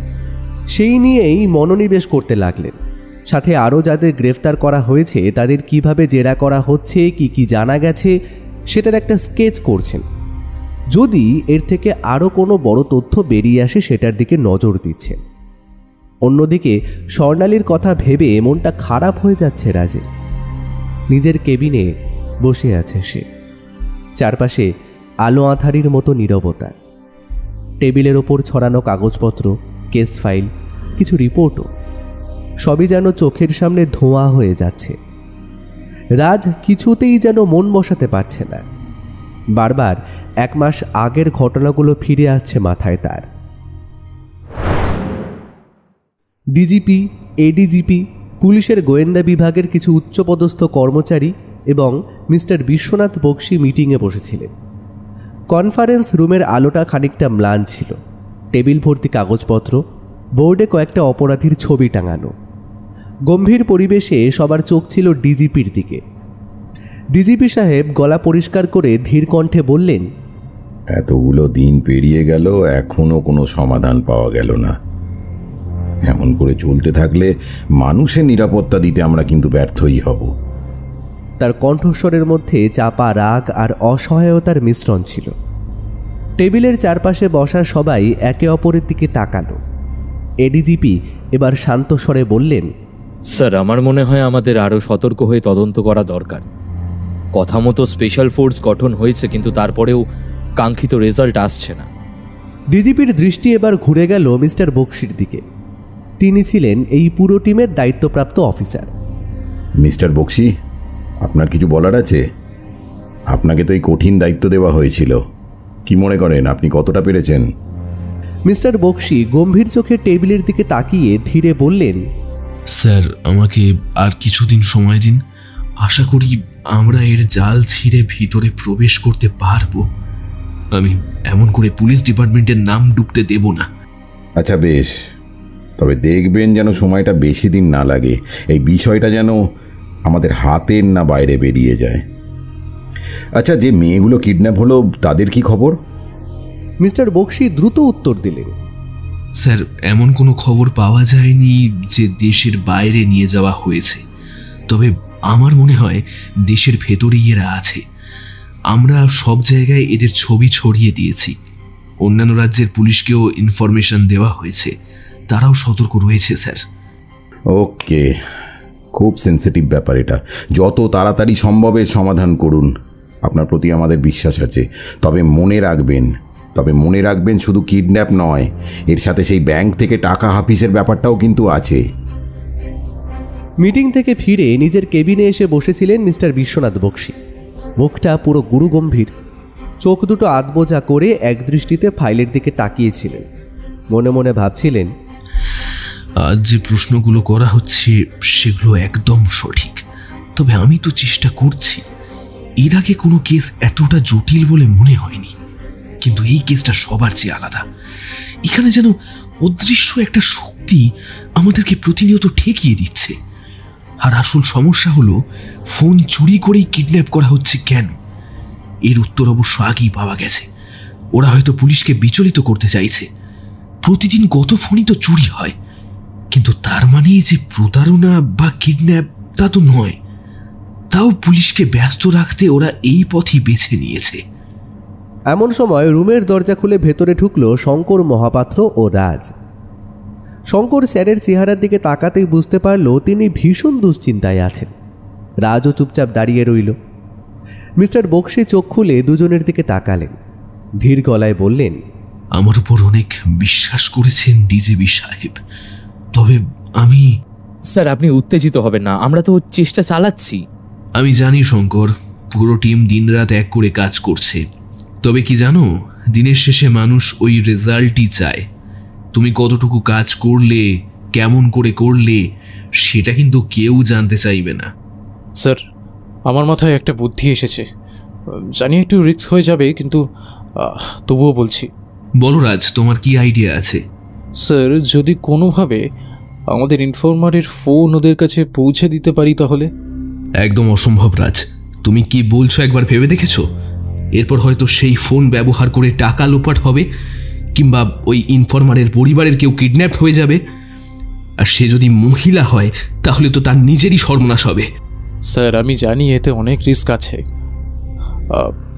সেই নিয়েই মনোনিবেশ করতে লাগলেন। সাথে আরও যাদের গ্রেফতার করা হয়েছে তাদের কিভাবে জেরা করা হচ্ছে, কি কি জানা গেছে সেটার একটা স্কেচ করছেন। যদি এর থেকে আরও কোনো বড় তথ্য বেরিয়ে আসে সেটার দিকে নজর দিচ্ছেন। অন্যদিকে স্বর্ণালীর কথা ভেবে মনটা খারাপ হয়ে যাচ্ছে রাজের। নিজের কেবিনে বসে আছে সে। চারপাশে আলো আঁধারির মতো নীরবতা। টেবিলের ওপর ছড়ানো কাগজপত্র, কেস ফাইল, কিছু রিপোর্টও। সবই যেন চোখের সামনে ধোঁয়া হয়ে যাচ্ছে। রাজ কিছুতেই যেন মন বসাতে পারছে না। বারবার 1 মাস আগের ঘটনাগুলো ফিরে আসছে মাথায় তার। ডিজিপি, এডিজিপি, পুলিশের গোয়েন্দা বিভাগের কিছু উচ্চপদস্থ কর্মচারী এবং মিস্টার বিশ্বনাথ বক্সি মিটিংয়ে বসেছিলেন। কনফারেন্স রুমের আলোটা খানিকটা ম্লান ছিল। টেবিল ভর্তি কাগজপত্র, বোর্ডে কয়েকটা অপরাধীর ছবি টাঙানো। গম্ভীর পরিবেশে সবার চোখ ছিল ডিজিপির দিকে। ডিজিপি সাহেব গলা পরিষ্কার করে ধীর কণ্ঠে বললেন, এতগুলো দিন পেরিয়ে গেল, এখনো কোনো সমাধান পাওয়া গেল না। এমন করে চলতে থাকলে মানুষের নিরাপত্তা দিতে আমরা কিন্তু ব্যর্থই হব। তার কণ্ঠস্বরের মধ্যে চাপা রাগ আর অসহায়তার মিশ্রণ ছিল। টেবিলের চারপাশে বসা সবাই একে অপরের দিকে তাকালো। এডিজিপি এবার শান্ত স্বরে বললেন, স্যার, আমার মনে হয় আমাদের আরও সতর্ক হয়ে তদন্ত করা দরকার। কথা মতো স্পেশাল ফোর্স গঠন হয়েছে, কিন্তু তারপরেও কাঙ্ক্ষিত রেজাল্ট আসছে না। ডিজিপির দৃষ্টি এবার ঘুরে গেল মিস্টার বক্সির দিকে। তিনি ছিলেন এই পুরো টিমের দায়িত্বপ্রাপ্ত অফিসার। মিস্টার বক্সি, আপনার কিছু বলার আছে? আপনাকে তো এই কঠিন দায়িত্ব দেওয়া হয়েছিল। কি মনে করেন, আপনি কতটা পেরেছেন? মিস্টার বক্সি গম্ভীর চোখে টেবিলের দিকে তাকিয়ে ধীরে বললেন, স্যার, আমাকে আর কিছুদিন সময় দিন। আশা করি আমরা এর জাল ছিঁড়ে ভিতরে প্রবেশ করতে পারবো। আমি এমন করে পুলিশ ডিপার্টমেন্টের নাম ডুবতে দেব না। আচ্ছা বেশ, তবে দেখবেন যেন সময়টা বেশি দিন না লাগে। এই বিষয়টা যেন আমাদের হাতের না বাইরে বেরিয়ে যায়। আচ্ছা, যে মেয়েগুলো কিডন্যাপ হলো তাদের কি খবর? মিস্টার বক্সি দ্রুত উত্তর দিলেন, স্যার, এমন কোনো খবর পাওয়া যায়নি যে দেশের বাইরে নিয়ে যাওয়া হয়েছে। তবে আমার মনে হয় দেশের ভেতরেই এরা আছে। আমরা সব জায়গায় এদের ছবি ছড়িয়ে দিয়েছি। অন্যান্য রাজ্যের পুলিশকেও ইনফরমেশন দেওয়া হয়েছে। তারাও সতর্ক রয়েছে স্যার। ওকে, খুব সেন্সিটিভ ব্যাপার এটা। যত তাড়াতাড়ি সম্ভব এর সমাধান করুন, আপনার প্রতি আমাদের বিশ্বাস আছে। তবে মনে রাখবেন শুধু কিডন্যাপ নয়, এর সাথে সেই ব্যাংক থেকে টাকা হাফিসের ব্যাপারটাও কিন্তু আছে। মিটিং থেকে ফিরে নিজের কেবিনে এসে বসেছিলেন মিস্টার বিশ্বনাথ বক্সী। মুখটা পুরো গুরুগম্ভীর, চোখ দুটো আধবোঝা করে একদৃষ্টিতে ফাইলের দিকে তাকিয়েছিলেন। মনে মনে ভাবছিলেন, আজ যে প্রশ্নগুলো করা হচ্ছে সেগুলো একদম সঠিক, তবে আমি তো চেষ্টা করছি। এর আগে কোনো কেস এতটা জটিল বলে মনে হয়নি, কিন্তু এই কেসটা সবার চেয়ে আলাদা। এখানে যেন অদৃশ্য একটা শক্তি আমাদেরকে প্রতিনিয়ত ঠেকিয়ে দিচ্ছে। আর আসল সমস্যা হলো, ফোন চুরি করেই কিডন্যাপ করা হচ্ছে কেন? এর উত্তর অবশ্য আগেই পাওয়া গেছে। ওরা হয়তো পুলিশকে বিচলিত করতে চাইছে। প্রতিদিন কত ফোনই তো চুরি হয়, কিন্তু তার মানে যে প্রতারণা বা কিডন্যাপ তা তো নয়। তাও পুলিশকে ব্যস্ত রাখতে ওরা এই পথই বেছে নিয়েছে। এমন সময় রুমের দরজা খুলে ভেতরে ঢুকলো শঙ্কর মহাপাত্র ও রাজ। শঙ্কর স্যারের চেহারার দিকে তাকাতেই বুঝতে পারল তিনি ভীষণ দুশ্চিন্তায় আছেন। রাজও চুপচাপ দাঁড়িয়ে রইল। মিস্টার বক্সী চোখ খুলে দুজনের দিকে তাকালেন, ধীর গলায় বললেন, আমার উপর অনেক বিশ্বাস করেছেন ডিজিপি সাহেব, তবে আমি... স্যার, আপনি উত্তেজিত হবেন না, আমরা তো চেষ্টা চালাচ্ছি। আমি জানি শঙ্কর, পুরো টিম দিনরাত এক করে কাজ করছে। তবে কি জানো, দিনের শেষে মানুষ ওই রেজাল্টই চায়। তুমি কতটুকু কাজ করলে, কেমন করে করলে, সেটা কিন্তু কেউ জানতে চাইবে না। স্যার, আমার মাথায় একটা বুদ্ধি এসেছে। জানি একটু রিস্ক হয়ে যাবে, কিন্তু তবুও বলছি। বলো রাজ, তোমার কি আইডিয়া আছে? স্যার, যদি কোনোভাবে আমাদের ইনফরমারের ফোন ওদের কাছে পৌঁছে দিতে পারি তাহলে। একদম অসম্ভব রাজ, তুমি কি বলছো একবার ভেবে দেখেছো? এরপর হয়তো সেই ফোন ব্যবহার করে টাকা লোপাট হবে, কিংবা ওই ইনফরমারের পরিবারের কেউ কিডন্যাপ হয়ে যাবে। আর সে যদি মহিলা হয় তাহলে তো তার নিজেরই সর্বনাশ হবে। স্যার, আমি জানি এতে অনেক রিস্ক আছে,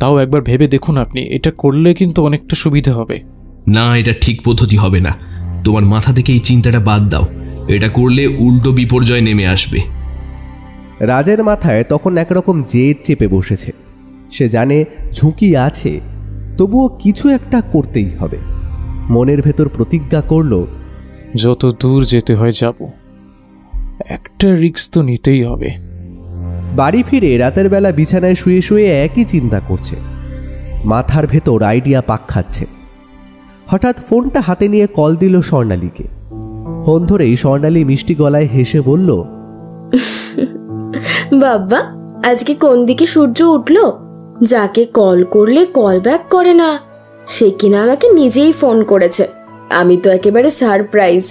তাও একবার ভেবে দেখুন আপনি। এটা করলে কিন্তু অনেকটা সুবিধা হবে। না, এটা ঠিক পদ্ধতি হবে না। তোমার মাথা থেকে এই চিন্তাটা বাদ দাও। এটা করলে উল্টো বিপর্যয় নেমে আসবে। রাজের মাথায় তখন একরকম জেদ চেপে বসেছে। সে জানে ঝুঁকি আছে, তবুও কিছু একটা করতেই হবে। মনের ভেতর প্রতিজ্ঞা করল, যত দূর যেতে হয় যাব, একটা রিস্ক তো নিতেই হবে। বাড়ি ফিরে রাতের বেলা বিছানায় শুয়ে শুয়ে একই চিন্তা করছে। মাথার ভেতর আইডিয়া পাক খাচ্ছে। হঠাৎ ফোনটা হাতে নিয়ে কল দিল স্বর্ণালীকে। ফোন ধরেই স্বর্ণালী মিষ্টি গলায় হেসে বলল, বাবা, আজকে কোন দিকে সূর্য উঠলো? যাকে কল করলে কল ব্যাক করে না, সে কিনা আমাকে নিজেই ফোন করেছে। আমি তো একেবারে সারপ্রাইজ।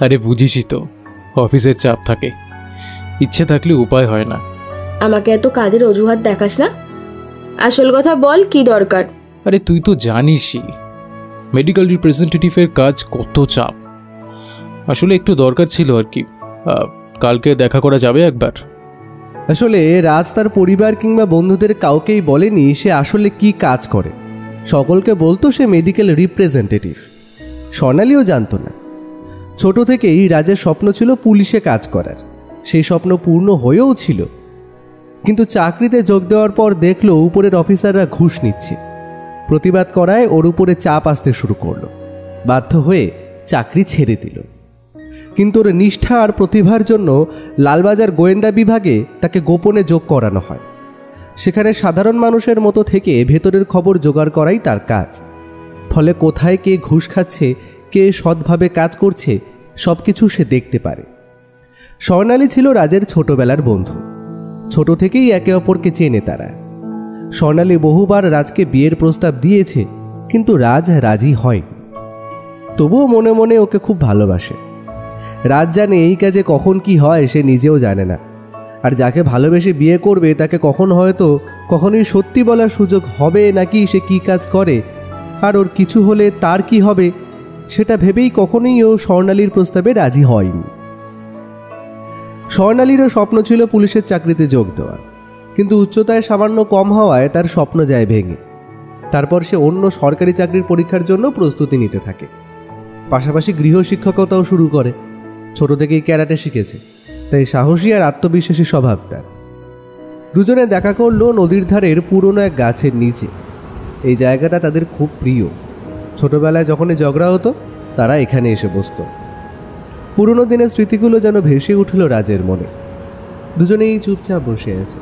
আরে বুঝিসই তো, অফিসের চাপ থাকে, ইচ্ছে থাকলে উপায় হয় না। আমাকে এত কাজের অজুহাত দেখাস না, আসল কথা বল, কি দরকার? আরে তুই তো জানিসই মেডিকেল রিপ্রেজেন্টেটিভের কাজ কত চাপ। আসলে একটু দরকার ছিল আর কি। কালকে দেখা করা যাবে একবার? আসলে রাজ তার পরিবার কিংবা বন্ধুদের কাউকেই বলেনি সে আসলে কি কাজ করে। সকলকে বলতো সে মেডিকেল রিপ্রেজেন্টেটিভ। স্বর্ণালীও জানতো না। ছোট থেকেই রাজের স্বপ্ন ছিল পুলিশে কাজ করার। সেই স্বপ্ন পূর্ণ হয়েও ছিল, কিন্তু চাকরিতে যোগ দেওয়ার পর দেখলো উপরের অফিসাররা ঘুষ নিচ্ছে। প্রতিবাদ করায় ওর উপরে চাপ আসতে শুরু করলো। বাধ্য হয়ে চাকরি ছেড়ে দিল। কিন্তু ওর নিষ্ঠা আর প্রতিভার জন্য লালবাজার গোয়েন্দা বিভাগে তাকে গোপনে যোগ করানো হয়। সেখানে সাধারণ মানুষের মতো থেকে ভেতরের খবর জোগাড় করাই তার কাজ। ফলে কোথায় কে ঘুষ খাচ্ছে, কে সৎভাবে কাজ করছে, সব কিছু সে দেখতে পারে। স্বর্ণালী ছিল রাজের ছোটবেলার বন্ধু। ছোট থেকেই একে অপরকে চেনে তারা। স্বর্ণালী বহুবার রাজকে বিয়ের প্রস্তাব দিয়েছে, কিন্তু রাজ রাজি হয়নি। তবুও মনে মনে ওকে খুব ভালোবাসে। রাজ জানে এই কাজে কখন কি হয় সে নিজেও জানে না। আর যাকে ভালোবেসে বিয়ে করবে তাকে কখনোই সত্যি বলার সুযোগ হবে নাকি সে কি কাজ করে, আর ওর কিছু হলে তার কি হবে, সেটা ভেবেই কখনোই ও স্বর্ণালীর প্রস্তাবে রাজি হয়নি। স্বর্ণালীরও স্বপ্ন ছিল পুলিশের চাকরিতে যোগ দেওয়া, কিন্তু উচ্চতায় সামান্য কম হওয়ায় তার স্বপ্ন যায় ভেঙে। তারপর সে অন্য সরকারি চাকরির পরীক্ষার জন্য প্রস্তুতি নিতে থাকে। পাশাপাশি গৃহশিক্ষকতাও শুরু করে। ছোট থেকেই ক্যারাটে শিখেছে, তাই সাহসী আর আত্মবিশ্বাসী স্বভাব তার। দুজনে দেখা করলো নদীর ধারের পুরনো এক গাছের নিচে। এই জায়গাটা তাদের খুব প্রিয়। ছোটবেলায় যখনই ঝগড়া হতো তারা এখানে এসে বসত। পুরনো দিনের স্মৃতিগুলো যেন ভেসে উঠল রাজের মনে। দুজনেই চুপচাপ বসে আছে।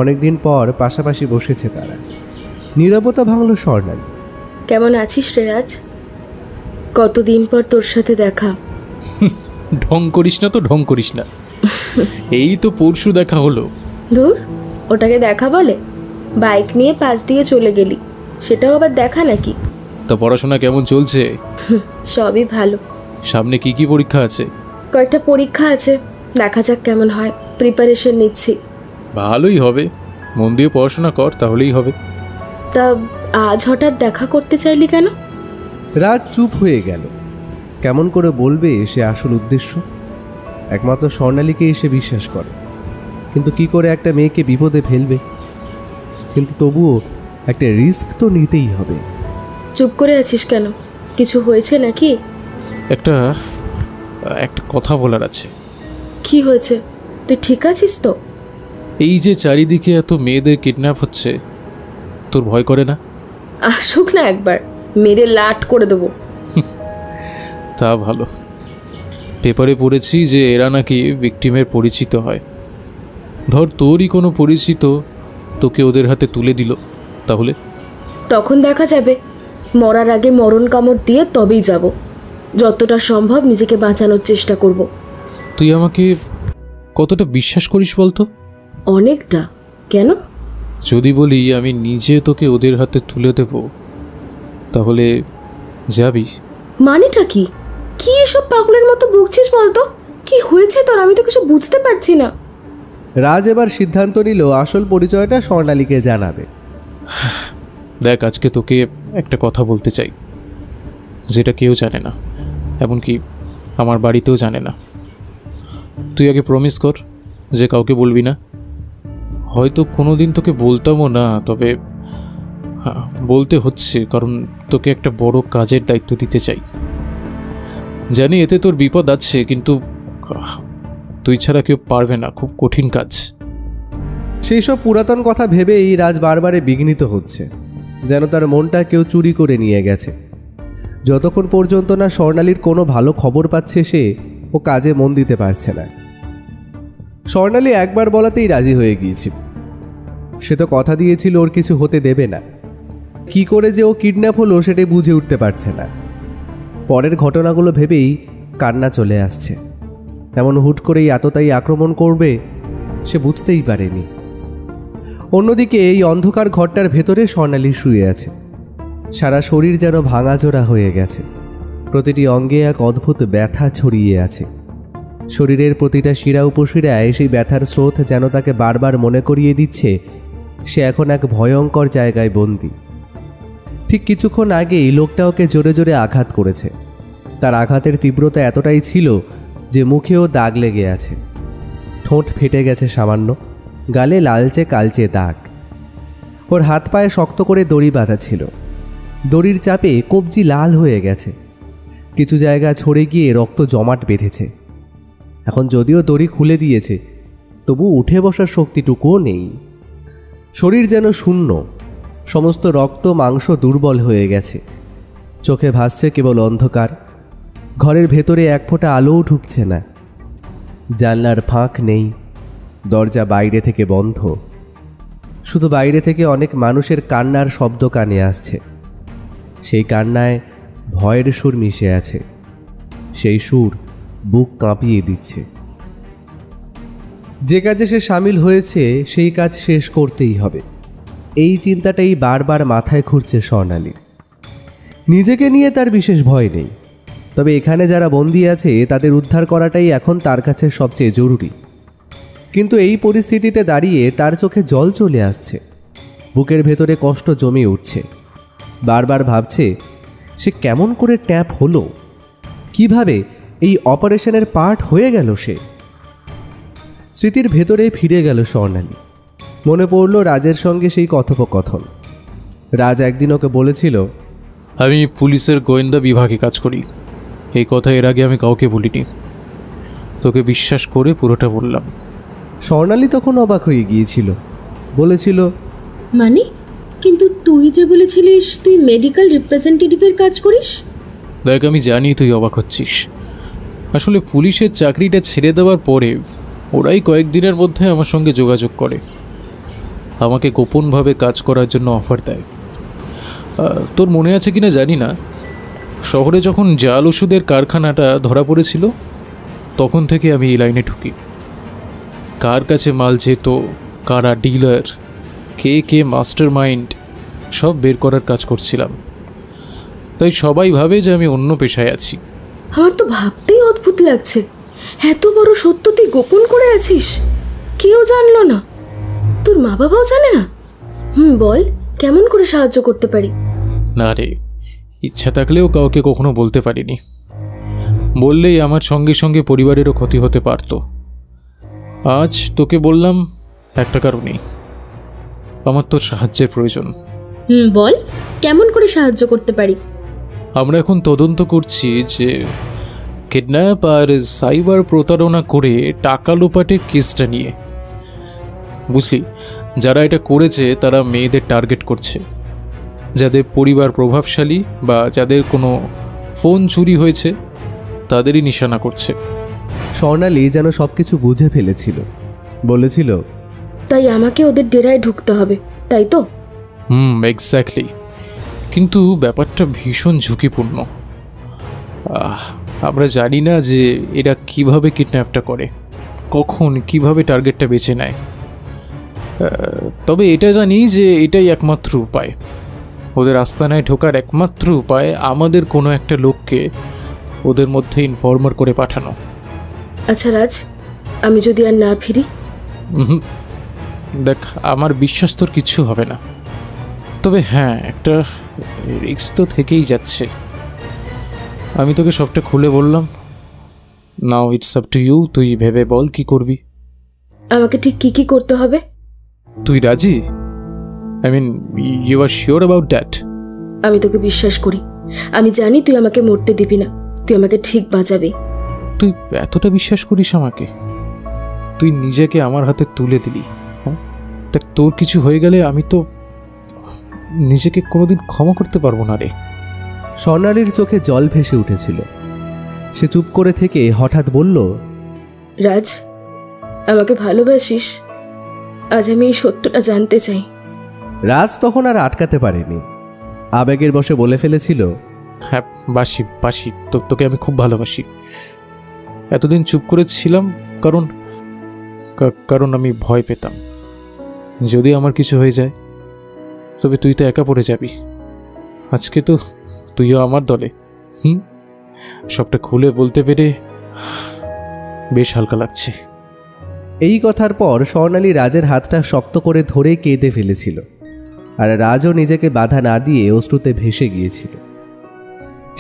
অনেকদিন পর পাশাপাশি বসেছে তারা। নীরবতা ভাঙল স্বর্ণালী। কেমন আছিস রে রাজ? কতদিন পর তোর সাথে দেখা। ঢং করিস না তো, ঢং করিস না। এই তো পরশু দেখা হলো। ধুর, ওটাকে দেখা বলে? বাইক নিয়ে পাশ দিয়ে চলে গেলি, সেটাও আবার দেখা নাকি? তা পড়াশোনা কেমন চলছে? সবই ভালো। সামনে কি কি পরীক্ষা আছে? কয়েকটা পরীক্ষা আছে, দেখা যাক কেমন হয়। প্রিপারেশন নিচ্ছি। ভালোই হবে, মন দিয়ে পড়াশোনা কর, তাহলেই হবে। তা আজ হঠাৎ দেখা করতে চাইলি কেন? রাত চুপ হয়ে গেল। কেমন করে বলবে সে আসল উদ্দেশ্য? একমাত্র স্বর্ণালীকে এসে বিশ্বাস করে, কিন্তু কি করে একটা মেয়েকে বিপদে ফেলবে? কিন্তু তবুও একটা রিস্ক তো নিতেই হবে। চুপ করে আছিস কেন? কিছু হয়েছে নাকি? একটা কথা বলার আছে। কি হয়েছে? তুই ঠিক আছিস তো? এই যে চারিদিকে এত মেয়েদের কিডন্যাপ হচ্ছে, তোর ভয় করে না? আসুক না একবার, মেরে লাট করে দেবো। তা ভালো। পেপারে পড়েছি যে এরা নাকি ভিকটিমের পরিচিত হয়। ধর তোরই কোনো পরিচিত তোকে ওদের হাতে তুলে দিল, তাহলে? তখন দেখা যাবে। মরার আগে মরণ কামড় দিয়ে তবেই যাব। যতটা সম্ভব নিজেকে বাঁচানোর চেষ্টা করব। তুই আমাকে কতটা বিশ্বাস করিস বলতো? অনেকটা। কেন? যদি বলি আমি নিজে তোকে ওদের হাতে তুলে দেব, তাহলে যাবি? মানেটা কি? কি এসব পাগলের মতো বকছিস বলতো? কি হয়েছে তোর? আমি তো কিছু বুঝতে পারছি না। রাজ এবার সিদ্ধান্ত নিল আসল পরিচয়টা স্বর্ণালীকে জানাবে। দেখ, আজকে তোকে একটা কথা বলতে চাই, যেটা কেউ জানে না, এমনকি আমার বাড়িতেও জানে না। তুই আগে প্রমিস কর যে কাউকে বলবি না। হয়তো কোনো দিন তোকে বলতামও না, তবে বলতে হচ্ছে, কারণ তোকে একটা বড় কাজের দায়িত্ব দিতে চাই। জানি এতে তোর বিপদ আছে, কিন্তু তুই ছাড়া কেউ পারবে না, খুব কঠিন কাজ। সেই সব পুরাতন কথা ভেবেই রাজ বারবারে বিঘ্নিত হচ্ছে, যেন তার মনটা কেউ চুরি করে নিয়ে গেছে। যতক্ষণ পর্যন্ত না স্বর্ণালীর কোনো ভালো খবর পাচ্ছে সে, ও কাজে মন দিতে পারছে না। স্বর্ণালী একবার বলাতেই রাজি হয়ে গিয়েছিল। সে তো কথা দিয়েছিল ওর কিছু হতে দেবে না। কি করে যে ও কিডন্যাপ হলো সেটাই বুঝে উঠতে পারছে না। পরের ঘটনাগুলো ভেবেই কান্না চলে আসছে। এমন হুট করেই এতটাই আক্রমণ করবে সে বুঝতেই পারেনি। অন্যদিকে এই অন্ধকার ঘরটার ভেতরে স্বর্ণালী শুয়ে আছে। সারা শরীর যেন ভাঙাচোরা হয়ে গেছে। প্রতিটি অঙ্গে এক অদ্ভুত ব্যথা ছড়িয়ে আছে। শরীরের প্রতিটা শিরা উপশিরায় সেই ব্যথার স্রোত যেন তাকে বারবার মনে করিয়ে দিচ্ছে সে এখন এক ভয়ঙ্কর জায়গায় বন্দী। ঠিক কিছুক্ষণ আগেই লোকটা ওকে জোরে জোরে আঘাত করেছে। তার আঘাতের তীব্রতা এতটাই ছিল যে মুখেও দাগ লেগে আছে। ঠোঁট ফেটে গেছে সামান্য, গালে লালচে কালচে দাগ। ওর হাত পায়ে শক্ত করে দড়ি বাঁধা ছিল। দড়ির চাপে কবজি লাল হয়ে গেছে। কিছু জায়গা ছড়ে গিয়ে রক্ত জমাট বেঁধেছে। এখন যদিও দড়ি খুলে দিয়েছে, তবু উঠে বসার শক্তিটুকুও নেই। শরীর যেন শূন্য, সমস্ত রক্ত মাংস দুর্বল হয়ে গেছে। চোখে ভাসছে কেবল অন্ধকার। ঘরের ভেতরে এক ফোঁটা আলোও ঢুকছে না। জানলার ফাঁক নেই, দরজা বাইরে থেকে বন্ধ। শুধু বাইরে থেকে অনেক মানুষের কান্নার শব্দ কানে আসছে। সেই কান্নায় ভয়ের সুর মিশে আছে। সেই সুর বুক কাঁপিয়ে দিচ্ছে। যে কাজে সে সামিল হয়েছে সেই কাজ শেষ করতেই হবে, এই চিন্তাটাই বারবার মাথায় ঘুরছে স্বর্ণালীর। নিজেকে নিয়ে তার বিশেষ ভয় নেই, তবে এখানে যারা বন্দী আছে তাদের উদ্ধার করাটাই এখন তার কাছে সবচেয়ে জরুরি। কিন্তু এই পরিস্থিতিতে দাঁড়িয়ে তার চোখে জল চলে আসছে। বুকের ভেতরে কষ্ট জমে উঠছে। বারবার ভাবছে সে কেমন করে ট্যাপ হলো, কিভাবে এই অপারেশনের পার্ট হয়ে গেল সে। স্মৃতির ভেতরে ফিরে গেল স্বর্ণালী। মনে পড়ল রাজের সঙ্গে সেই কথোপকথন। রাজ একদিন ওকে বলেছিল, আমি পুলিশের গোয়েন্দা বিভাগে কাজ করি, এই কথা এর আগে আমি কাউকে বলিনি, তোকে বিশ্বাস করে পুরোটা বললাম। স্বর্ণালী তখন অবাক হয়ে গিয়েছিল, বলেছিল, মানে? কিন্তু তুই যে বলেছিলিস তুই মেডিকেল রিপ্রেজেন্টেটিভের কাজ করিস। দেখ, আমি জানি তুই অবাক হচ্ছিস। আসলে পুলিশের চাকরিটা ছেড়ে দেওয়ার পরে ওরাই কয়েকদিনের মধ্যে আমার সঙ্গে যোগাযোগ করে, আমাকে গোপনভাবে কাজ করার জন্য অফার দেয়। তোর মনে আছে কিনা জানি না, শহরে যখন জাল ওষুধের কারখানাটা ধরা পড়েছিল তখন থেকে আমি এই লাইনে ঢুকি। কার কাছে মাল যেত, কারা ডিলার, কে মাস্টার মাইন্ড, সব বের করার কাজ করছিলাম। তাই সবাই ভাবে যে আমি অন্য পেশায় আছি। আমার তো ভাবতেই অদ্ভুত লাগছে, এত বড় সত্য তুই গোপন করে আছিস, কেউ জানলো না, তোর মা বাবাও জানে না। বল, কেমন করে সাহায্য করতে পারি? না রে, ইচ্ছা থাকলেও কাউকে কখনো বলতে পারিনি। বললেই আমার সঙ্গে সঙ্গে পরিবারেরও ক্ষতি হতে পারত। আজ তোকে বললাম একটা কারণেই, আমার তোর সাহায্যের প্রয়োজন। বল, কেমন করে সাহায্য করতে পারি? আমরা এখন তদন্ত করছি যে কিডন্যাপ আর সাইবার প্রতারণা করে টাকা লোপাটের কেসটা নিয়ে। বুঝলি, যারা এটা করেছে তারা মেয়েদের টার্গেট করছে, যাদের পরিবার প্রভাবশালী বা যাদের কোনো ফোন চুরি হয়েছে তাদেরই নিশানা করছে। স্বর্ণালী যেন সবকিছু বুঝে ফেলেছিল, বলেছিল, তাই আমাকে ওদের ডেরায় ঢুকতে হবে, তাই তো? এক্স্যাক্টলি। কিন্তু ব্যাপারটা ভীষণ ঝুঁকিপূর্ণ। আমরা জানি না যে এরা কিভাবে কিডন্যাপটা করে, কখন কিভাবে টার্গেটটা বেছে নেয়। তবে এটা জানি যে এটাই একমাত্র উপায়, ওদের আস্তানায় ঢোকার একমাত্র উপায় আমাদের কোনো একটা লোককে ওদের মধ্যে ইনফর্মার করে পাঠানো। আচ্ছা রাজ, আমি যদি আর না ফিরি? দেখ, আমার বিশ্বাস তোর কিচ্ছু হবে না, তবে হ্যাঁ, একটা রিস্ক তো থেকেই যাচ্ছে। আমি তোকে সবটা খুলে বললাম, now it's up to you. তুই ভেবে বল কি করবি। আমাকে ঠিক কি কি করতে হবে? তুই রাজি? I mean, you are sure about that? আমি তোকে বিশ্বাস করি, আমি জানি তুই আমাকে মরতে দিবি না, তুই আমাকে ঠিক বাঁচাবি। তুই এতটা বিশ্বাস করিস আমাকে? তুই নিজেকে আমার হাতে তুলে দিলি। হ্যাঁ, দেখ, তোর কিছু হয়ে গেলে আমি তো নিজেকে কোনোদিন ক্ষমা করতে পারবো না রে। স্বর্ণালীর চোখে জল ভেসে উঠেছিল। সে চুপ করে থেকে হঠাৎ বলল, রাজ, আমাকে ভালোবাসিস? আজ আমি এই সত্যটা জানতে চাই। রাজ তখন আর আটকাতে পারেনি, আবেগের বশে বলে ফেলেছিল, হ্যাঁ, বাসি, তোকে আমি খুব ভালোবাসি। এতদিন চুপ করেছিলাম কারণ আমি ভয় পেতাম যদি আমার কিছু হয়ে যায় তবে তুই তো একা পড়ে যাবি। আজকে তো তুইও আমার দলে। সবটা খুলে বলতে পেরে বেশ হালকা লাগছে। এই কথার পর স্বর্ণালী রাজের হাতটা শক্ত করে ধরে কেঁদে ফেলেছিল, আর রাজও নিজেকে বাধা না দিয়ে অশ্রুতে ভেসে গিয়েছিল।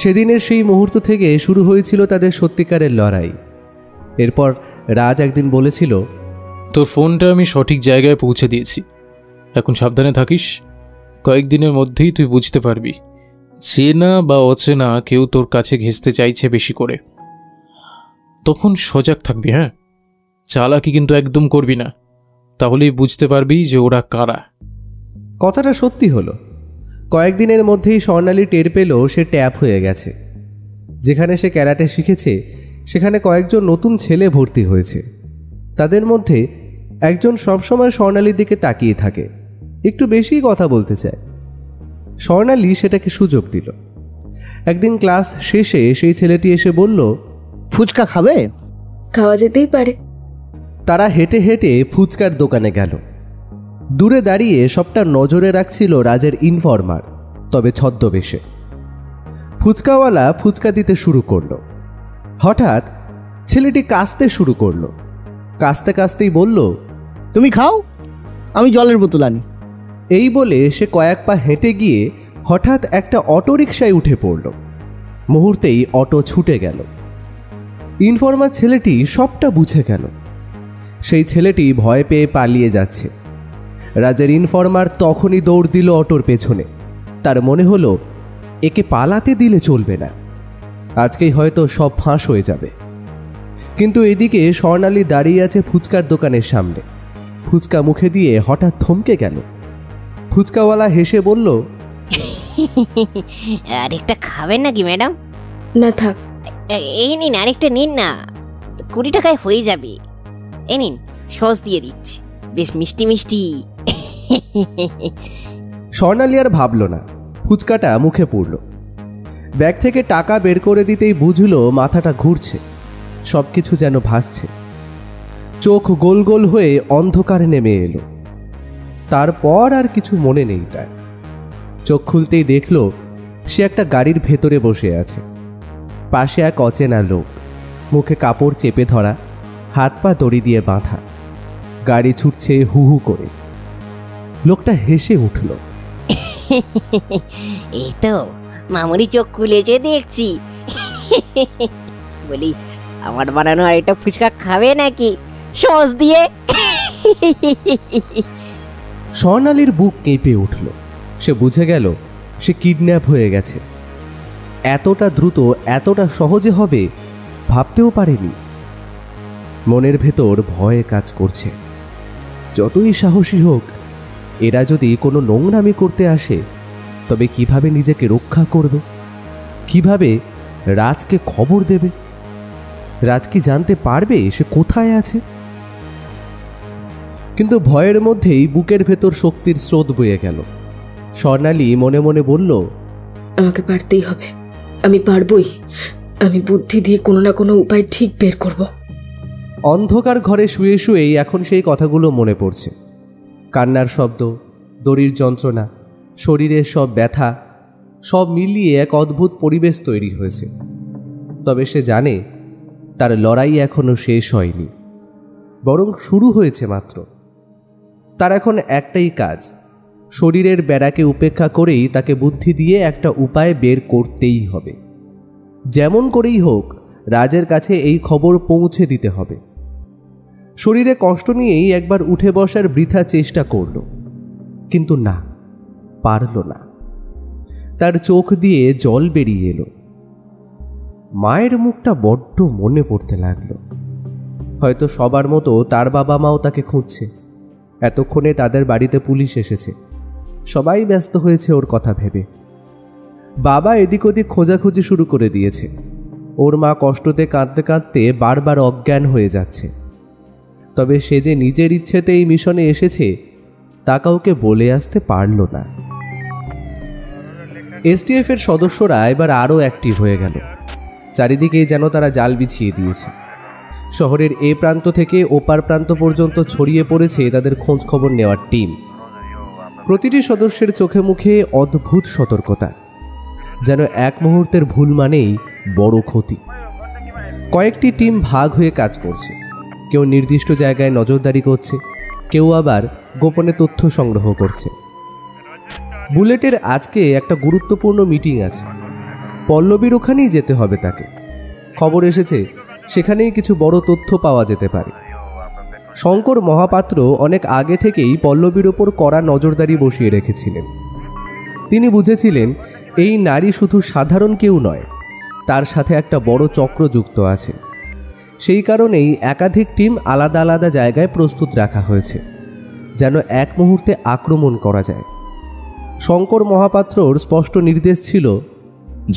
সেদিনের সেই মুহূর্ত থেকে শুরু হয়েছিল তাদের সত্যিকারের লড়াই। এরপর রাজ একদিন বলেছিল, তোর ফোনটা আমি সঠিক জায়গায় পৌঁছে দিয়েছি, এখন সাবধানে থাকিস। কয়েকদিনের মধ্যেই তুই বুঝতে পারবি চেনা বা অচেনা কেউ তোর কাছে ঘেঁষতে চাইছে বেশি করে। তখন সজাগ থাকবি। হ্যাঁ, চালাকি কিন্তু একদম করবি না, তাহলেই বুঝতে পারবি যে ওরা কারা। কথাটা সত্যি হলো। কয়েকদিনের মধ্যেই স্বর্ণালী টের পেল সে ট্যাপ হয়ে গেছে। যেখানে সে ক্যারাটে শিখেছে সেখানে কয়েকজন নতুন ছেলে ভর্তি হয়েছে। তাদের মধ্যে একজন সবসময় স্বর্ণালীর দিকে তাকিয়ে থাকে, একটু বেশি কথা বলতে চায়। স্বর্ণালী সেটাকে সুযোগ দিল। একদিন ক্লাস শেষে সেই ছেলেটি এসে বলল, ফুচকা খাবে? খাওয়া যেতেই পারে। তারা হেঁটে হেঁটে ফুচকার দোকানে গেল। দূরে দাঁড়িয়ে সবটা নজরে রাখছিল রাজের ইনফর্মার, তবে ছদ্মবেশে। ফুচকাওয়ালা ফুচকা দিতে শুরু করলো। হঠাৎ ছেলেটি কাশতে শুরু করলো। কাশতে কাশতেই বলল, তুমি খাও, আমি জলের বোতল আনি। এই বলে সে কয়েক পা হেঁটে গিয়ে হঠাৎ একটা অটোরিকশায় উঠে পড়ল। মুহূর্তেই অটো ছুটে গেল। ইনফর্মার ছেলেটি সবটা বুঝে গেল। সেই ছেলেটি ভয় পেয়ে পালিয়ে যাচ্ছে। রাজের ইনফর্মার তখনই দৌড় দিল অটোর পেছনে। তার মনে হলো একে পালাতে দিলে চলবে না। আজকেই হয়তো সব ফাঁস হয়ে যাবে। কিন্তু এদিকে স্বর্ণালী দাঁড়িয়ে আছে ফুচকার দোকানের সামনে। ফুচকা মুখে দিয়ে হঠাৎ থমকে গেল। ফুচকাওয়ালা হেসে বলল, আরেকটা খাবেন নাকি ম্যাডাম? না থাক। এই নিন, আরেকটা নিন না, 20 টাকায় হয়ে যাবে। এই নিন, সস দিয়ে দিচ্ছি, বেশ মিষ্টি মিষ্টি। স্বর্ণালী আর ভাবল না, ফুচকাটা মুখে পড়ল। ব্যাগ থেকে টাকা বের করে দিতেই বুঝলো মাথাটা ঘুরছে, সব কিছু যেন ভাসছে। চোখ গোল গোল হয়ে অন্ধকারে নেমে এলো। তারপর আর কিছু মনে নেই তার। চোখ খুলতেই দেখল সে একটা গাড়ির ভেতরে বসে আছে। পাশে এক অচেনা লোক, মুখে কাপড় চেপে ধরা, হাত পা দড়ি দিয়ে বাঁধা। গাড়ি ছুটছে হু হু করে। লোকটা হেসে উঠল। এই তো মামুনি চোখ খুলেছে দেখছি। বলি, আমার বানানো আরেকটা ফুচকা খাবে নাকি সস দিয়ে? স্বর্ণালীর বুক কেঁপে উঠল। সে বুঝে গেল সে কিডন্যাপ হয়ে গেছে। এতটা দ্রুত, এতটা সহজে হবে ভাবতেও পারেনি। মনের ভেতর ভয়ে কাজ করছে। যতই সাহসী হোক, এরা যদি কোনো নোংরামি করতে আসে তবে কিভাবে নিজেকে রক্ষা করবে? কিভাবে রাজকে খবর দেবে? রাজ কি জানতে পারবে সে কোথায় আছে? কিন্তু ভয়ের মধ্যেই বুকের ভেতর শক্তির স্রোত বয়ে গেল। স্বর্ণালী মনে মনে বলল, আমাকে পারতেই হবে, আমি পারবই। আমি বুদ্ধি দিয়ে কোনো না কোনো উপায় ঠিক বের করব। অন্ধকার ঘরে শুয়ে শুয়েই এখন সেই কথাগুলো মনে পড়ছে। কান্নার শব্দ, দড়ির যন্ত্রণা, শরীরের সব ব্যথা, সব মিলিয়ে এক অদ্ভুত পরিবেশ তৈরি হয়েছে। তবে সে জানে তার লড়াই এখনও শেষ হয়নি, বরং শুরু হয়েছে মাত্র। তার এখন একটাই কাজ, শরীরের বেড়াকে উপেক্ষা করেই তাকে বুদ্ধি দিয়ে একটা উপায় বের করতেই হবে। যেমন করেই হোক রাজের কাছে এই খবর পৌঁছে দিতে হবে। শরীরে কষ্ট নিয়েই একবার উঠে বসার বৃথা চেষ্টা করল, কিন্তু না, পারল না। তার চোখ দিয়ে জল বেরিয়ে এলো। মায়ের মুখটা বড্ড মনে পড়তে লাগলো। হয়তো সবার মতো তার বাবা মাও তাকে খুঁজছে। এতক্ষণে তাদের বাড়িতে পুলিশ এসেছে, সবাই ব্যস্ত হয়েছে ওর কথা ভেবে। বাবা এদিক ওদিক খোঁজাখুঁজি শুরু করে দিয়েছে। ওর মা কষ্টতে কাঁদতে কাঁদতে বারবার অজ্ঞান হয়ে যাচ্ছে। তবে সে যে নিজের ইচ্ছেতে এই মিশনে এসেছে তা কাউকে বলে আসতে পারল না। এসটিএফ এর সদস্যরা এবার আরও অ্যাক্টিভ হয়ে গেল। চারিদিকে যেন তারা জাল বিছিয়ে দিয়েছে। শহরের এ প্রান্ত থেকে ওপার প্রান্ত পর্যন্ত ছড়িয়ে পড়েছে তাদের খোঁজ খবর নেওয়ার টিম। প্রতিটি সদস্যের চোখে মুখে অদ্ভুত সতর্কতা, যেন এক মুহূর্তের ভুল মানেই বড় ক্ষতি। কয়েকটি টিম ভাগ হয়ে কাজ করছে। কেউ নির্দিষ্ট জায়গায় নজরদারি করছে, কেউ আবার গোপনে তথ্য সংগ্রহ করছে। বুলেটের আজকে একটা গুরুত্বপূর্ণ মিটিং আছে। পল্লবীর ওখানেই যেতে হবে তাকে। খবর এসেছে সেখানেই কিছু বড় তথ্য পাওয়া যেতে পারে। শঙ্কর মহাপাত্র অনেক আগে থেকেই পল্লবীর ওপর কড়া নজরদারি বসিয়ে রেখেছিলেন। তিনি বুঝেছিলেন এই নারী শুধু সাধারণ কেউ নয়, তার সাথে একটা বড় চক্র যুক্ত আছে। সেই কারণেই একাধিক টিম আলাদা আলাদা জায়গায় প্রস্তুত রাখা হয়েছে, যেন এক মুহূর্তে আক্রমণ করা যায়। শঙ্কর মহাপাত্রর স্পষ্ট নির্দেশ ছিল,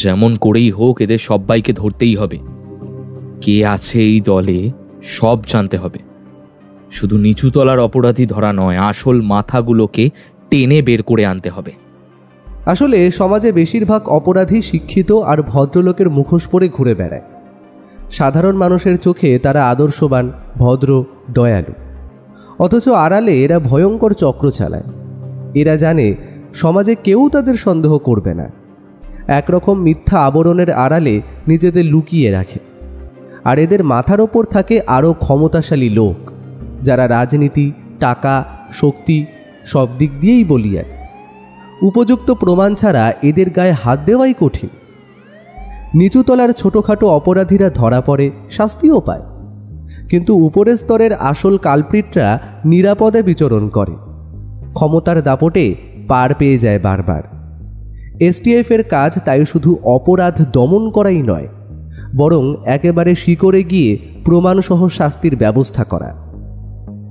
যেমন করেই হোক এদের সবাইকে ধরতেই হবে। কে আছে এই দলে সব জানতে হবে। শুধু নিচুতলার অপরাধী ধরা নয়, আসল মাথাগুলোকে টেনে বের করে আনতে হবে। আসলে সমাজে বেশিরভাগ অপরাধী শিক্ষিত আর ভদ্রলোকের মুখোশ পরে ঘুরে বেড়ায়। সাধারণ মানুষের চোখে তারা আদর্শবান, ভদ্র, দয়ালু। অথচ আড়ালে এরা ভয়ঙ্কর চক্র চালায়। এরা জানে সমাজে কেউ তাদের সন্দেহ করবে না। একরকম মিথ্যা আবরণের আড়ালে নিজেদের লুকিয়ে রাখে। আর এদের মাথার ওপর থাকে আরও ক্ষমতাশালী লোক, যারা রাজনীতি, টাকা, শক্তি সব দিক দিয়েই বলিয়ান। উপযুক্ত প্রমাণ ছাড়া এদের গায়ে হাত দেওয়াই কঠিন। নিচুতলার ছোটোখাটো অপরাধীরা ধরা পড়ে, শাস্তিও পায়, কিন্তু উপরের স্তরের আসল কালপ্রিটরা নিরাপদে বিচরণ করে, ক্ষমতার দাপটে পার পেয়ে যায় বারবার। এসটিএফ এর কাজ তাই শুধু অপরাধ দমন করাই নয়, বরং একেবারে শিকড়ে গিয়ে প্রমাণসহ শাস্তির ব্যবস্থা করা।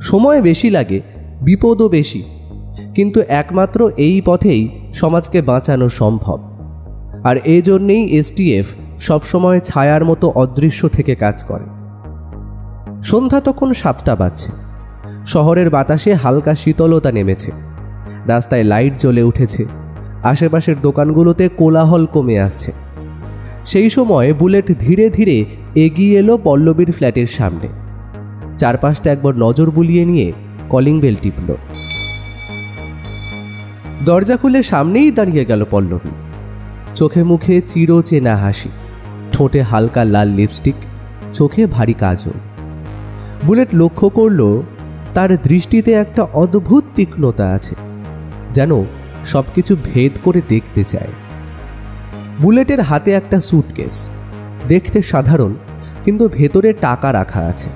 সময় বেশি লাগে, বিপদও বেশি, কিন্তু একমাত্র এই পথেই সমাজকে বাঁচানো সম্ভব। আর এই জন্যেই এসটিএফ সবসময় ছায়ার মতো অদৃশ্য থেকে কাজ করে। সন্ধ্যা তখন 7টা বাজছে। শহরের বাতাসে হালকা শীতলতা নেমেছে, রাস্তায় লাইট জ্বলে উঠেছে, আশেপাশের দোকানগুলোতে কোলাহল কমে আসছে। সেই সময় বুলেট ধীরে ধীরে এগিয়ে এলো পল্লবীর ফ্ল্যাটের সামনে। চারপাশটা একবার নজর বুলিয়ে নিয়ে কলিং বেল টিপল। দরজা খুলে সামনেই দাঁড়িয়ে গেল পল্লবী। চোখে মুখে চিরচেনা হাসি, ঠোঁটে হালকা লাল লিপস্টিক, চোখে ভারী কাজল। বুলেট লক্ষ্য করল তার দৃষ্টিতে একটা অদ্ভুত তীক্ষ্ণতা আছে, যেন সবকিছু ভেদ করে দেখতে চায়। বুলেটের হাতে একটা স্যুটকেস, দেখতে সাধারণ, কিন্তু ভেতরে টাকা রাখা আছে।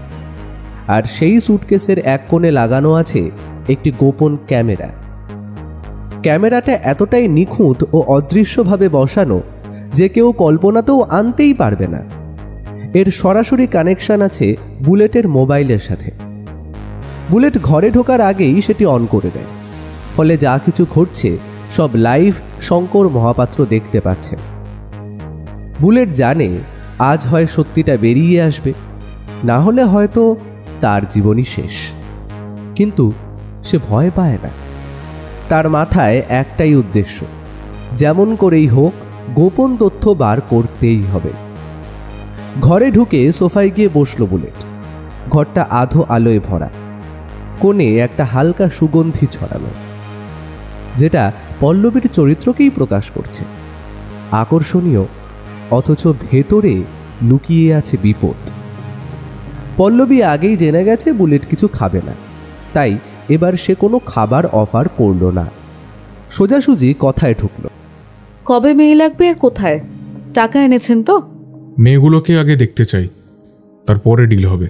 আর সেই স্যুটকেসের এক কোণে লাগানো আছে একটি গোপন ক্যামেরা। ক্যামেরাটা এতটাই নিখুঁত ও অদৃশ্যভাবে বসানো যে কেউ কল্পনাতেও আনতেই পারবে না। এর সরাসরি কানেকশন আছে বুলেটের মোবাইলের সাথে। বুলেট ঘরে ঢোকার আগেই সেটি অন করে দেয়, ফলে যা কিছু ঘটছে সব লাইভ শঙ্কর মহাপাত্র দেখতে পাচ্ছে। বুলেট জানে আজ হয় সত্যিটা বেরিয়ে আসবে, না হলে হয়তো তার জীবনই শেষ। কিন্তু সে ভয় পায় না। তার মাথায় একটাই উদ্দেশ্য, যেমন করেই হোক গোপন তথ্য বার করতেই হবে। ঘরে ঢুকে সোফায় গিয়ে বসল বুলেট। ঘরটা আধো আলোয় ভরা, কোণে একটা হালকা সুগন্ধি ছড়ানো, যেটা পল্লবীর চরিত্রকেই প্রকাশ করছে। আকর্ষণীয়, অথচ ভেতরে লুকিয়ে আছে বিপদ। পল্লবী আগেই জেনে গেছে বুলেট কিছু খাবে না, তাই এবার সে কোনো খাবার অফার করল না, সোজাসুজি কথায় ঢুকল। কবে মেয়ে লাগবে আর কোথায়? টাকা এনেছেন তো? মেয়েগুলোকে আগে দেখতে চাই, তারপরে ডিল হবে।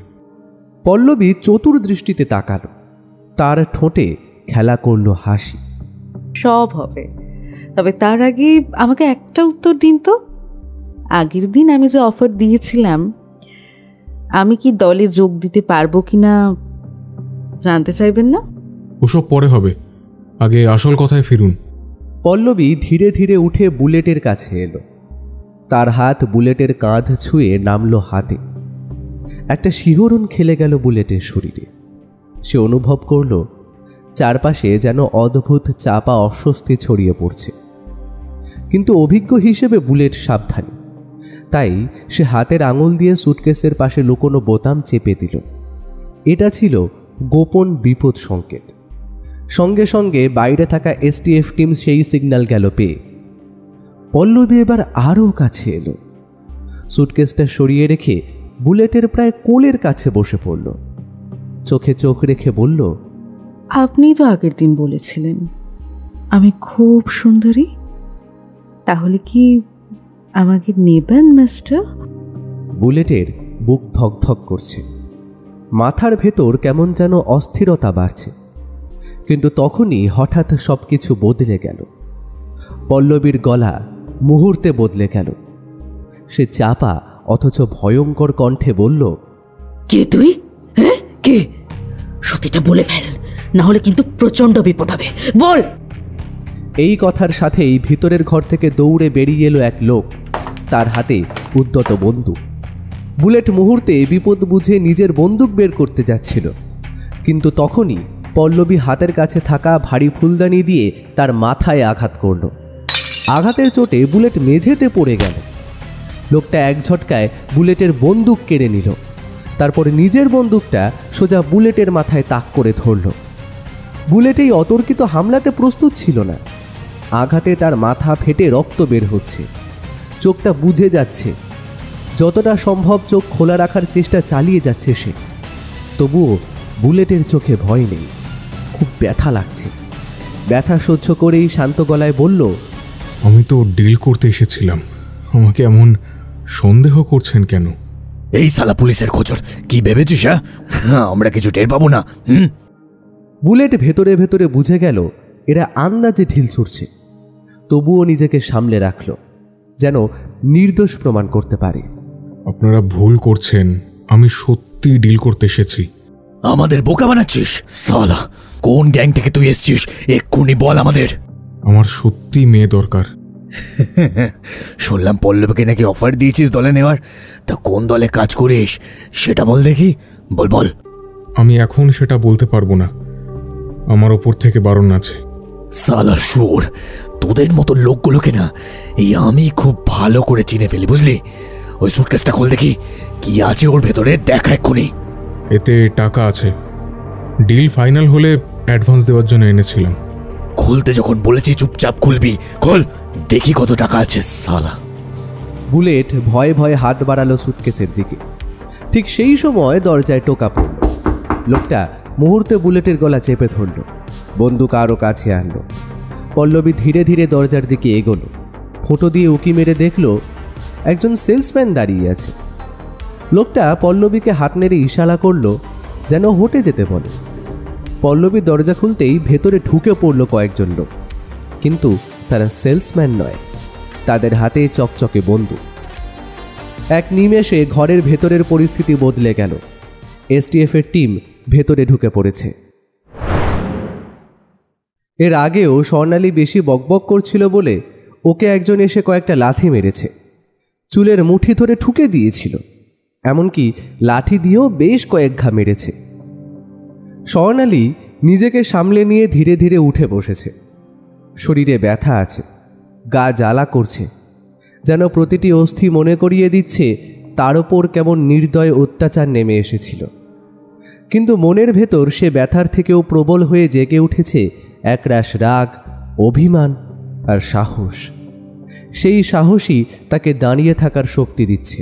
পল্লবী চতুর দৃষ্টিতে তাকালো, তার ঠোঁটে খেলা করল হাসি। সব হবে, তবে তার আগে আমাকে একটা উত্তর দিন তো। আগের দিন আমি যে অফার দিয়েছিলাম, আমি কি দলে যোগ দিতে পারবো কিনা জানতে চাইবেন না? ওসব পরে হবে, আগে আসল কথায় ফিরুন। পল্লবী ধীরে ধীরে উঠে বুলেটের কাছে এলো। তার হাত বুলেটের কাঁধ ছুঁয়ে নামলো হাতে। একটা শিহরণ খেলে গেল বুলেটের শরীরে। সে অনুভব করল চারপাশে যেন অদ্ভুত চাপা অস্বস্তি ছড়িয়ে পড়ছে। কিন্তু অভিজ্ঞ হিসেবে বুলেট সাবধানী, তাই সে হাতের আঙুল দিয়ে সুটকেসের পাশে লুকোনো বোতাম চেপে দিল। এটা ছিল গোপন বিপদ সংকেত। সঙ্গে সঙ্গে বাইরে থাকা এসটিএফ টিম সেই সিগন্যাল গেল পেয়ে। পল্লবী এবার আরও কাছে এলো। সুটকেসটা সরিয়ে রেখে বুলেটের প্রায় কোলের কাছে বসে পড়ল। চোখে চোখ রেখে বলল, আপনি তো আগের দিন বলেছিলেন আমি খুব সুন্দরী, তাহলে কি আমাকে নেবেন মিস্টার? বুলেটের বুক ধকধক করছে, মাথার ভেতর কেমন যেন অস্থিরতা বাড়ছে। কিন্তু তখনই হঠাৎ সবকিছু বদলে গেল। পল্লবীর গলা মুহূর্তে বদলে গেল। সে চাপা অথচ ভয়ঙ্কর কণ্ঠে বলল, কে তুই? হ্যাঁ, কে? সত্যিটা বলে ফেল, না হলে কিন্তু প্রচন্ড বিপদ হবে, বল। এই কথার সাথেই ভিতরের ঘর থেকে দৌড়ে বেরিয়ে এলো এক লোক, তার হাতে উদ্যত বন্দুক। বুলেট মুহূর্তে বিপদ বুঝে নিজের বন্দুক বের করতে যাচ্ছিল, কিন্তু তখনই পল্লবী হাতের কাছে থাকা ভারী ফুলদানি দিয়ে তার মাথায় আঘাত করল। আঘাতের চোটে বুলেট মেঝেতে পড়ে গেল। লোকটা এক ঝটকায় বুলেটের বন্দুক কেড়ে নিল, তারপরে নিজের বন্দুকটা সোজা বুলেটের মাথায় তাক করে ধরল। বুলেট এই অতর্কিত হামলাতে প্রস্তুত ছিল না। আঘাতে তার মাথা ফেটে রক্ত বের হচ্ছে, চোখটা বুজে যাচ্ছে। যতটা সম্ভব চোখ খোলা রাখার চেষ্টা চালিয়ে যাচ্ছে সে। তবুও বুলেটের চোখে ভয় নেই, খুব ব্যথা লাগছে। ব্যথা সহ্য করেই শান্ত গলায় বলল, আমি তো ডিল করতে এসেছিলাম, আমাকে এমন সন্দেহ করছেন কেন? এই সালা পুলিশের খোঁজর, কি ভেবেছিস? হ্যাঁ, আমরা কিছু টের পাবো না? বুলেট ভেতরে ভেতরে বুঝে গেল এরা আন্দাজে ঢিল ছুড়ছে, তবুও নিজেকে সামলে রাখল, যেন নির্দোষ প্রমাণ করতে পারে। আপনারা ভুল করছেন, আমি সত্যি ডিল করতে এসেছি। আমাদের বোকা বানাচ্ছিস সালা? কোন গ্যাং থেকে তুই এসেছিস এক্ষুনি বল আমাদের। আমার সত্যি মেয়ে দরকার। শুনলাম পল্লবীকে নাকি অফার দিয়েছিস দলে নেওয়ার, তা কোন দলে কাজ করিস সেটা বল দেখি, বল বল। আমি এখন সেটা বলতে পারবো না, আমার ওপর থেকে বারণ আছে। সালা শুয়োর, তোদের মতো লোকগুলোকে না এই আমি খুব ভালো করে চিনে ফেলি, বুঝলি? ওই সুটকেসটা খোল দেখি, কি আছে ওর ভেতরে, দেখা এক্ষুনি। এতে টাকা আছে, ডিল ফাইনাল হলে অ্যাডভান্স দেওয়ার জন্য এনেছিলাম। খুলতে যখন বলেছি চুপচাপ খুলবি, খোল দেখি কত টাকা আছে সালা। বুলেট ভয়ে ভয়ে হাত বাড়ালো সুটকেসের দিকে। ঠিক সেই সময় দরজায় টোকা পড়ল। লোকটা মুহূর্তে বুলেটের গলা চেপে ধরল, বন্দুক আরও কাছে আনলো। পল্লবী ধীরে ধীরে দরজার দিকে এগোলো। ফোঁটো দিয়ে উকি মেরে দেখল একজন সেলসম্যান দাঁড়িয়ে আছে। লোকটা পল্লবীকে হাত নেড়ে ইশারা করল যেন হটে যেতে বলে। পল্লবী দরজা খুলতেই ভেতরে ঢুকে পড়ল কয়েকজন লোক, কিন্তু তারা সেলসম্যান নয়, তাদের হাতে চকচকে বন্দুক। এক নিমেষে ঘরের ভেতরের পরিস্থিতি বদলে গেল। এসটিএফের টিম ভেতরে ঢুকে পড়েছে। এর আগেও স্বর্ণালী বেশি বকবক করছিল বলে ওকে একজন এসে কয়েকটা লাথি মেরেছে, চুলের মুঠি ধরে ঠুকে দিয়েছিল, এমনকি লাঠি দিয়েও বেশ কয়েক ঘা মেরেছে। স্বর্ণালী নিজেকে সামলে নিয়ে ধীরে ধীরে উঠে বসেছে। শরীরে ব্যথা আছে, গা জ্বালা করছে, যেন প্রতিটি অস্থি মনে করিয়ে দিচ্ছে তার ওপর কেমন নির্দয় অত্যাচার নেমে এসেছিল। কিন্তু মনের ভেতর সে ব্যথার থেকেও প্রবল হয়ে জেগে উঠেছে একরাশ রাগ, অভিমান আর সাহস। সেই সাহসই তাকে দাঁড়িয়ে থাকার শক্তি দিচ্ছে।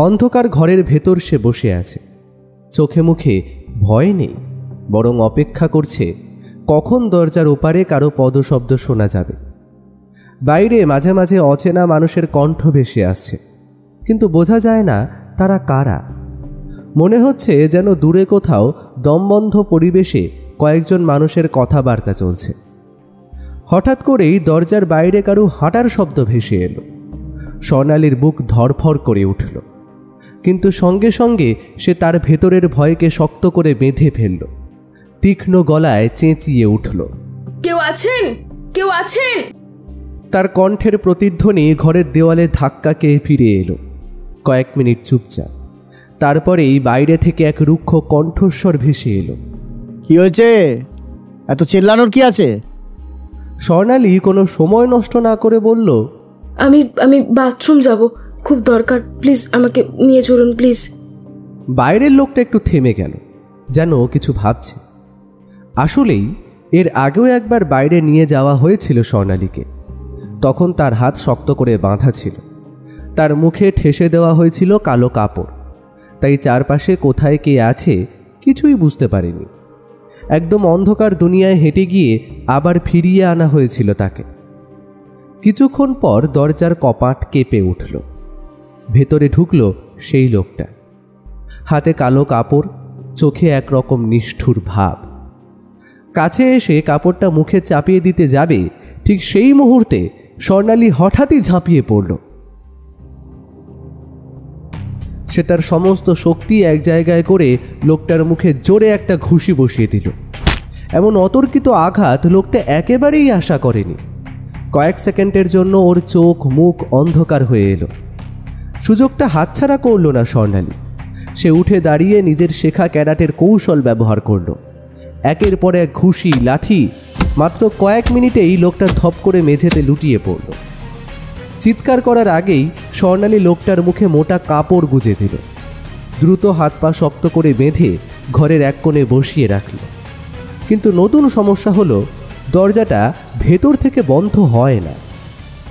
অন্ধকার ঘরের ভেতর সে বসে আছে, চোখে মুখে ভয় নেই, বরং অপেক্ষা করছে কখন দরজার ওপারে কারো পদশব্দ শোনা যাবে। বাইরে মাঝে মাঝে অচেনা মানুষের কণ্ঠ ভেসে আসছে, কিন্তু বোঝা যায় না তারা কারা। মনে হচ্ছে যেন দূরে কোথাও দমবন্ধ পরিবেশে কয়েকজন মানুষের কথাবার্তা চলছে। হঠাৎ করেই দরজার বাইরে কারো হাঁটার শব্দ ভেসে এলো। স্বর্ণালীর বুক ধড়ফড় করে উঠল, কিন্তু সঙ্গে সঙ্গে সে তার ভেতরের ভয়কে শক্ত করে বেঁধে ফেলল। তীক্ষ্ণ গলায় চেঁচিয়ে উঠল, কেউ আছেন? কেউ আছেন? তার কণ্ঠের প্রতিধ্বনি ঘরের দেওয়ালে ধাক্কা খেয়ে ফিরে এলো। কয়েক মিনিট চুপচাপ, তারপরেই বাইরে থেকে এক রুক্ষ কণ্ঠস্বর ভেসে এলো, কি হয়েছে? এত চেল্লানোর কি আছে? স্বর্ণালী কোনো সময় নষ্ট না করে বলল, আমি বাথরুম যাব, খুব দরকার, প্লিজ আমাকে নিয়ে চলুন প্লিজ। বাইরের লোকটা একটু থেমে গেল, যেন কিছু ভাবছে। আসলেই এর আগেও একবার বাইরে নিয়ে যাওয়া হয়েছিল স্বর্ণালীকে। তখন তার হাত শক্ত করে বাঁধা ছিল, তার মুখে ঠেসে দেওয়া হয়েছিল কালো কাপড়, তাই চারপাশে কোথায় কে আছে কিছুই বুঝতে পারেনি। একদম অন্ধকার দুনিয়ায় হেঁটে গিয়ে আবার ফিরিয়ে আনা হয়েছিল তাকে। কিছুক্ষণ পর দরজার কপাট কেঁপে উঠল। ভেতরে ঢুকল সেই লোকটা, হাতে কালো কাপড়, চোখে একরকম নিষ্ঠুর ভাব। কাছে এসে কাপড়টা মুখে চাপিয়ে দিতে যাবে, ঠিক সেই মুহূর্তে স্বর্ণালী হঠাৎই ঝাঁপিয়ে পড়ল। সে তার সমস্ত শক্তি এক জায়গায় করে লোকটার মুখে জোরে একটা ঘুষি বসিয়ে দিল। এমন অতর্কিত আঘাত লোকটা একেবারেই আশা করেনি। কয়েক সেকেন্ডের জন্য ওর চোখ মুখ অন্ধকার হয়ে এলো। সুযোগটা হাতছাড়া করল না স্বর্ণালী। সে উঠে দাঁড়িয়ে নিজের শেখা ক্যারাটের কৌশল ব্যবহার করল। একের পর এক ঘুষি, লাথি, মাত্র কয়েক মিনিটেই লোকটা ধপ করে মেঝেতে লুটিয়ে পড়ল। চিৎকার করার আগেই স্বর্ণালী লোকটার মুখে মোটা কাপড় গুজে দিল। দ্রুত হাত পা শক্ত করে বেঁধে ঘরের এক কোণে বসিয়ে রাখল। কিন্তু নতুন সমস্যা হলো, দরজাটা ভেতর থেকে বন্ধ হয় না।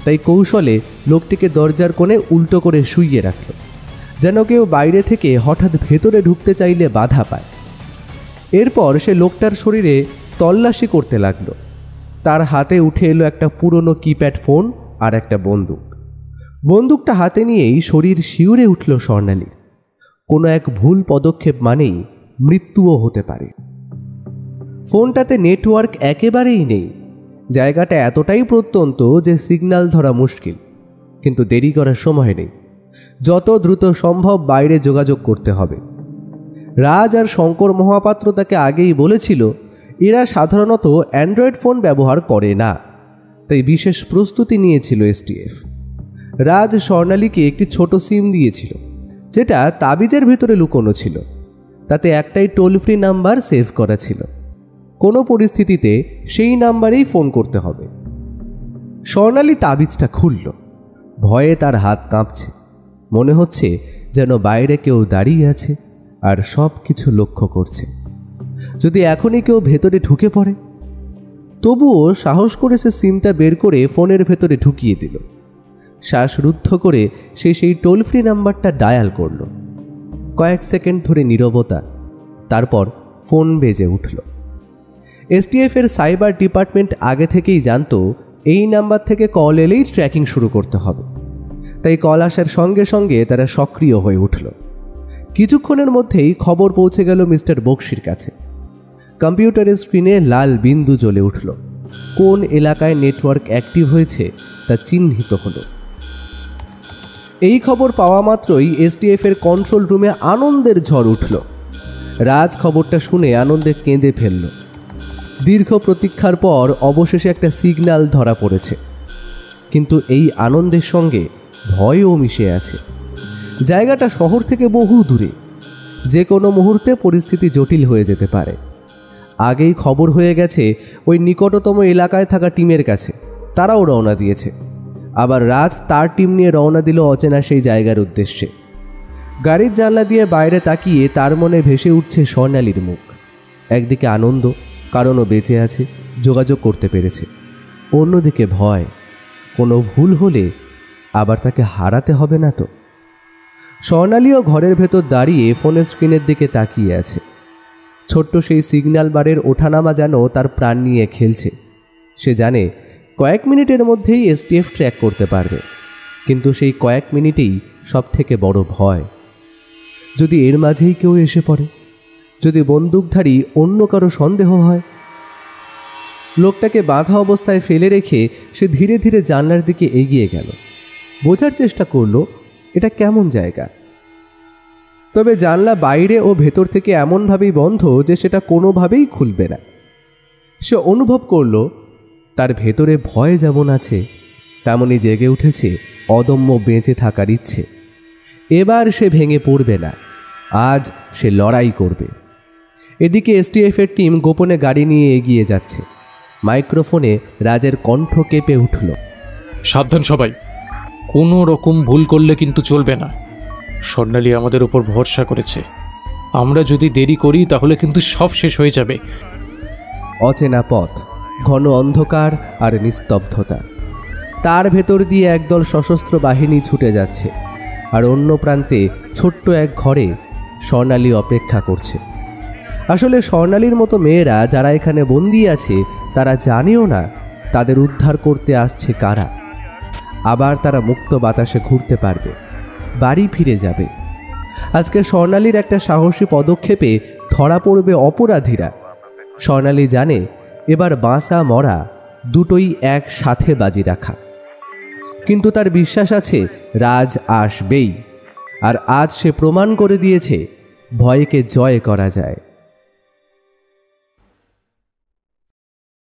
তাই কৌশলে লোকটিকে দরজার কোণে উল্টো করে শুইয়ে রাখল, যেন কেউ বাইরে থেকে হঠাৎ ভেতরে ঢুকতে চাইলে বাধা পায়। এরপর সে লোকটার শরীরে তল্লাশি করতে লাগলো। তার হাতে উঠে এলো একটা পুরনো কিপ্যাড ফোন আর একটা বন্দুক। বন্দুকটা হাতে নিয়েই শরীর শিউরে উঠল স্বর্ণালীর। কোনো এক ভুল পদক্ষেপ মানেই মৃত্যুও হতে পারে। ফোনটাতে নেটওয়ার্ক একেবারেই নেই। জায়গাটা এতটাই প্রত্যন্ত যে সিগন্যাল ধরা মুশকিল। কিন্তু দেরি করার সময় নেই। যত দ্রুত সম্ভব বাইরে যোগাযোগ করতে হবে। রাজ আর শঙ্কর মহাপাত্র তাকে আগেই বলেছিল এরা সাধারণত অ্যান্ড্রয়েড ফোন ব্যবহার করে না, তাই বিশেষ প্রস্তুতি নিয়েছিল এসটিএফ। রাজ স্বর্ণালীকে একটি ছোট সিম দিয়েছিল, যেটা তাবিজের ভিতরে লুকোনো ছিল। তাতে একটাই টোল ফ্রি নাম্বার সেভ করা ছিল। কোনো পরিস্থিতিতে সেই নাম্বারেই ফোন করতে হবে। স্বর্ণালী তাবিজটা খুলল। ভয়ে তার হাত কাঁপছে। মনে হচ্ছে যেন বাইরে কেউ দাঁড়িয়ে আছে আর সব কিছু লক্ষ্য করছে। যদি এখনই কেউ ভেতরে ঢুকে পড়ে। তবুও সাহস করে সে সিমটা বের করে ফোনের ভেতরে ঢুকিয়ে দিল। শ্বাসরুদ্ধ করে সে সেই টোল ফ্রি নাম্বারটা ডায়াল করল। কয়েক সেকেন্ড ধরে নীরবতা, তারপর ফোন বেজে উঠল। এসটিএফের সাইবার ডিপার্টমেন্ট আগে থেকেই জানতো এই নাম্বার থেকে কল এলেই ট্র্যাকিং শুরু করতে হবে, তাই কল আসার সঙ্গে সঙ্গে তারা সক্রিয় হয়ে উঠল। কিছুক্ষণের মধ্যেই খবর পৌঁছে গেল মিস্টার বক্সির কাছে। কম্পিউটারের স্ক্রিনে লাল বিন্দু জ্বলে উঠল। কোন এলাকায় নেটওয়ার্ক অ্যাক্টিভ হয়েছে তা চিহ্নিত হলো। এই খবর পাওয়া মাত্রই এসটিএফের কন্ট্রোল রুমে আনন্দের ঝড় উঠল। রাজ খবরটা শুনে আনন্দে কেঁদে ফেলল। দীর্ঘ প্রতীক্ষার পর অবশেষে একটা সিগন্যাল ধরা পড়েছে, কিন্তু এই আনন্দের সঙ্গে ভয়ও মিশে আছে। জায়গাটা শহর থেকে বহু দূরে, যে কোনো মুহূর্তে পরিস্থিতি জটিল হয়ে যেতে পারে। আগেই খবর হয়ে গেছে ওই নিকটতম এলাকায় থাকা টিমের কাছে, তারাও রওনা দিয়েছে। আবার রাজ তার টিম নিয়ে রওনা দিল অচেনা সেই জায়গার উদ্দেশ্যে। গাড়ির জানলা দিয়ে বাইরে তাকিয়ে তার মনে ভেসে উঠছে স্বর্ণালীর মুখ। একদিকে আনন্দ, কারণ ও বেঁচে আছে, যোগাযোগ করতে পেরেছে। অন্যদিকে ভয়, কোনো ভুল হলে আবার তাকে হারাতে হবে না তো। স্বর্ণালীও ঘরের ভেতর দাঁড়িয়ে ফোনের স্ক্রিনের দিকে তাকিয়ে আছে। ছোট্ট সেই সিগন্যাল বারের ওঠানামা যেন তার প্রাণ নিয়ে খেলছে। সে জানে কয়েক মিনিটের মধ্যেই এসটিএফ ট্র্যাক করতে পারবে, কিন্তু সেই কয়েক মিনিটেই সব থেকে বড় ভয়। যদি এর মাঝেই কেউ এসে পড়ে, যদি বন্দুকধারী অন্য কারো সন্দেহ হয়। লোকটাকে বাঁধা অবস্থায় ফেলে রেখে সে ধীরে ধীরে জানলার দিকে এগিয়ে গেল। বোঝার চেষ্টা করলো এটা কেমন জায়গা। তবে জানলা বাইরে ও ভেতর থেকে এমনভাবেই বন্ধ যে সেটা কোনোভাবেই খুলবে না। সে অনুভব করল তার ভেতরে ভয় যেমন আছে, তেমনই জেগে উঠেছে অদম্য বেঁচে থাকার ইচ্ছে। এবার সে ভেঙে পড়বে না, আজ সে লড়াই করবে। এদিকে এসটিএফের টিম গোপনে গাড়ি নিয়ে এগিয়ে যাচ্ছে। মাইক্রোফোনে রাজের কণ্ঠ কেঁপে উঠল, সাবধান সবাই, কোনো রকম ভুল করলে কিন্তু চলবে না। স্বর্ণালী আমাদের উপর ভরসা করেছে, আমরা যদি দেরি করি তাহলে কিন্তু সব শেষ হয়ে যাবে। অচেনা পথ, ঘন অন্ধকার আর নিস্তব্ধতা। তার ভেতর দিয়ে একদল সশস্ত্র বাহিনী ছুটে যাচ্ছে, আর অন্য প্রান্তে ছোট্ট এক ঘরে স্বর্ণালী অপেক্ষা করছে। আসলে স্বর্ণালীর মতো মেয়েরা যারা এখানে বন্দী আছে তারা জানেও না তাদের উদ্ধার করতে আসছে কারা। আবার তারা মুক্ত বাতাসে ঘুরতে পারবে, বাড়ি ফিরে যাবে। আজকে স্বর্ণালীর একটা সাহসী পদক্ষেপে ধরা পড়বে অপরাধীরা। স্বর্ণালী জানে এবার বাঁচা মরা দুটোই একসাথে বাজি রাখা। কিন্তু তার বিশ্বাস আছে রাজ আসবেই, আর আজ সে প্রমাণ করে দিয়েছে ভয়কে জয় করা যায়।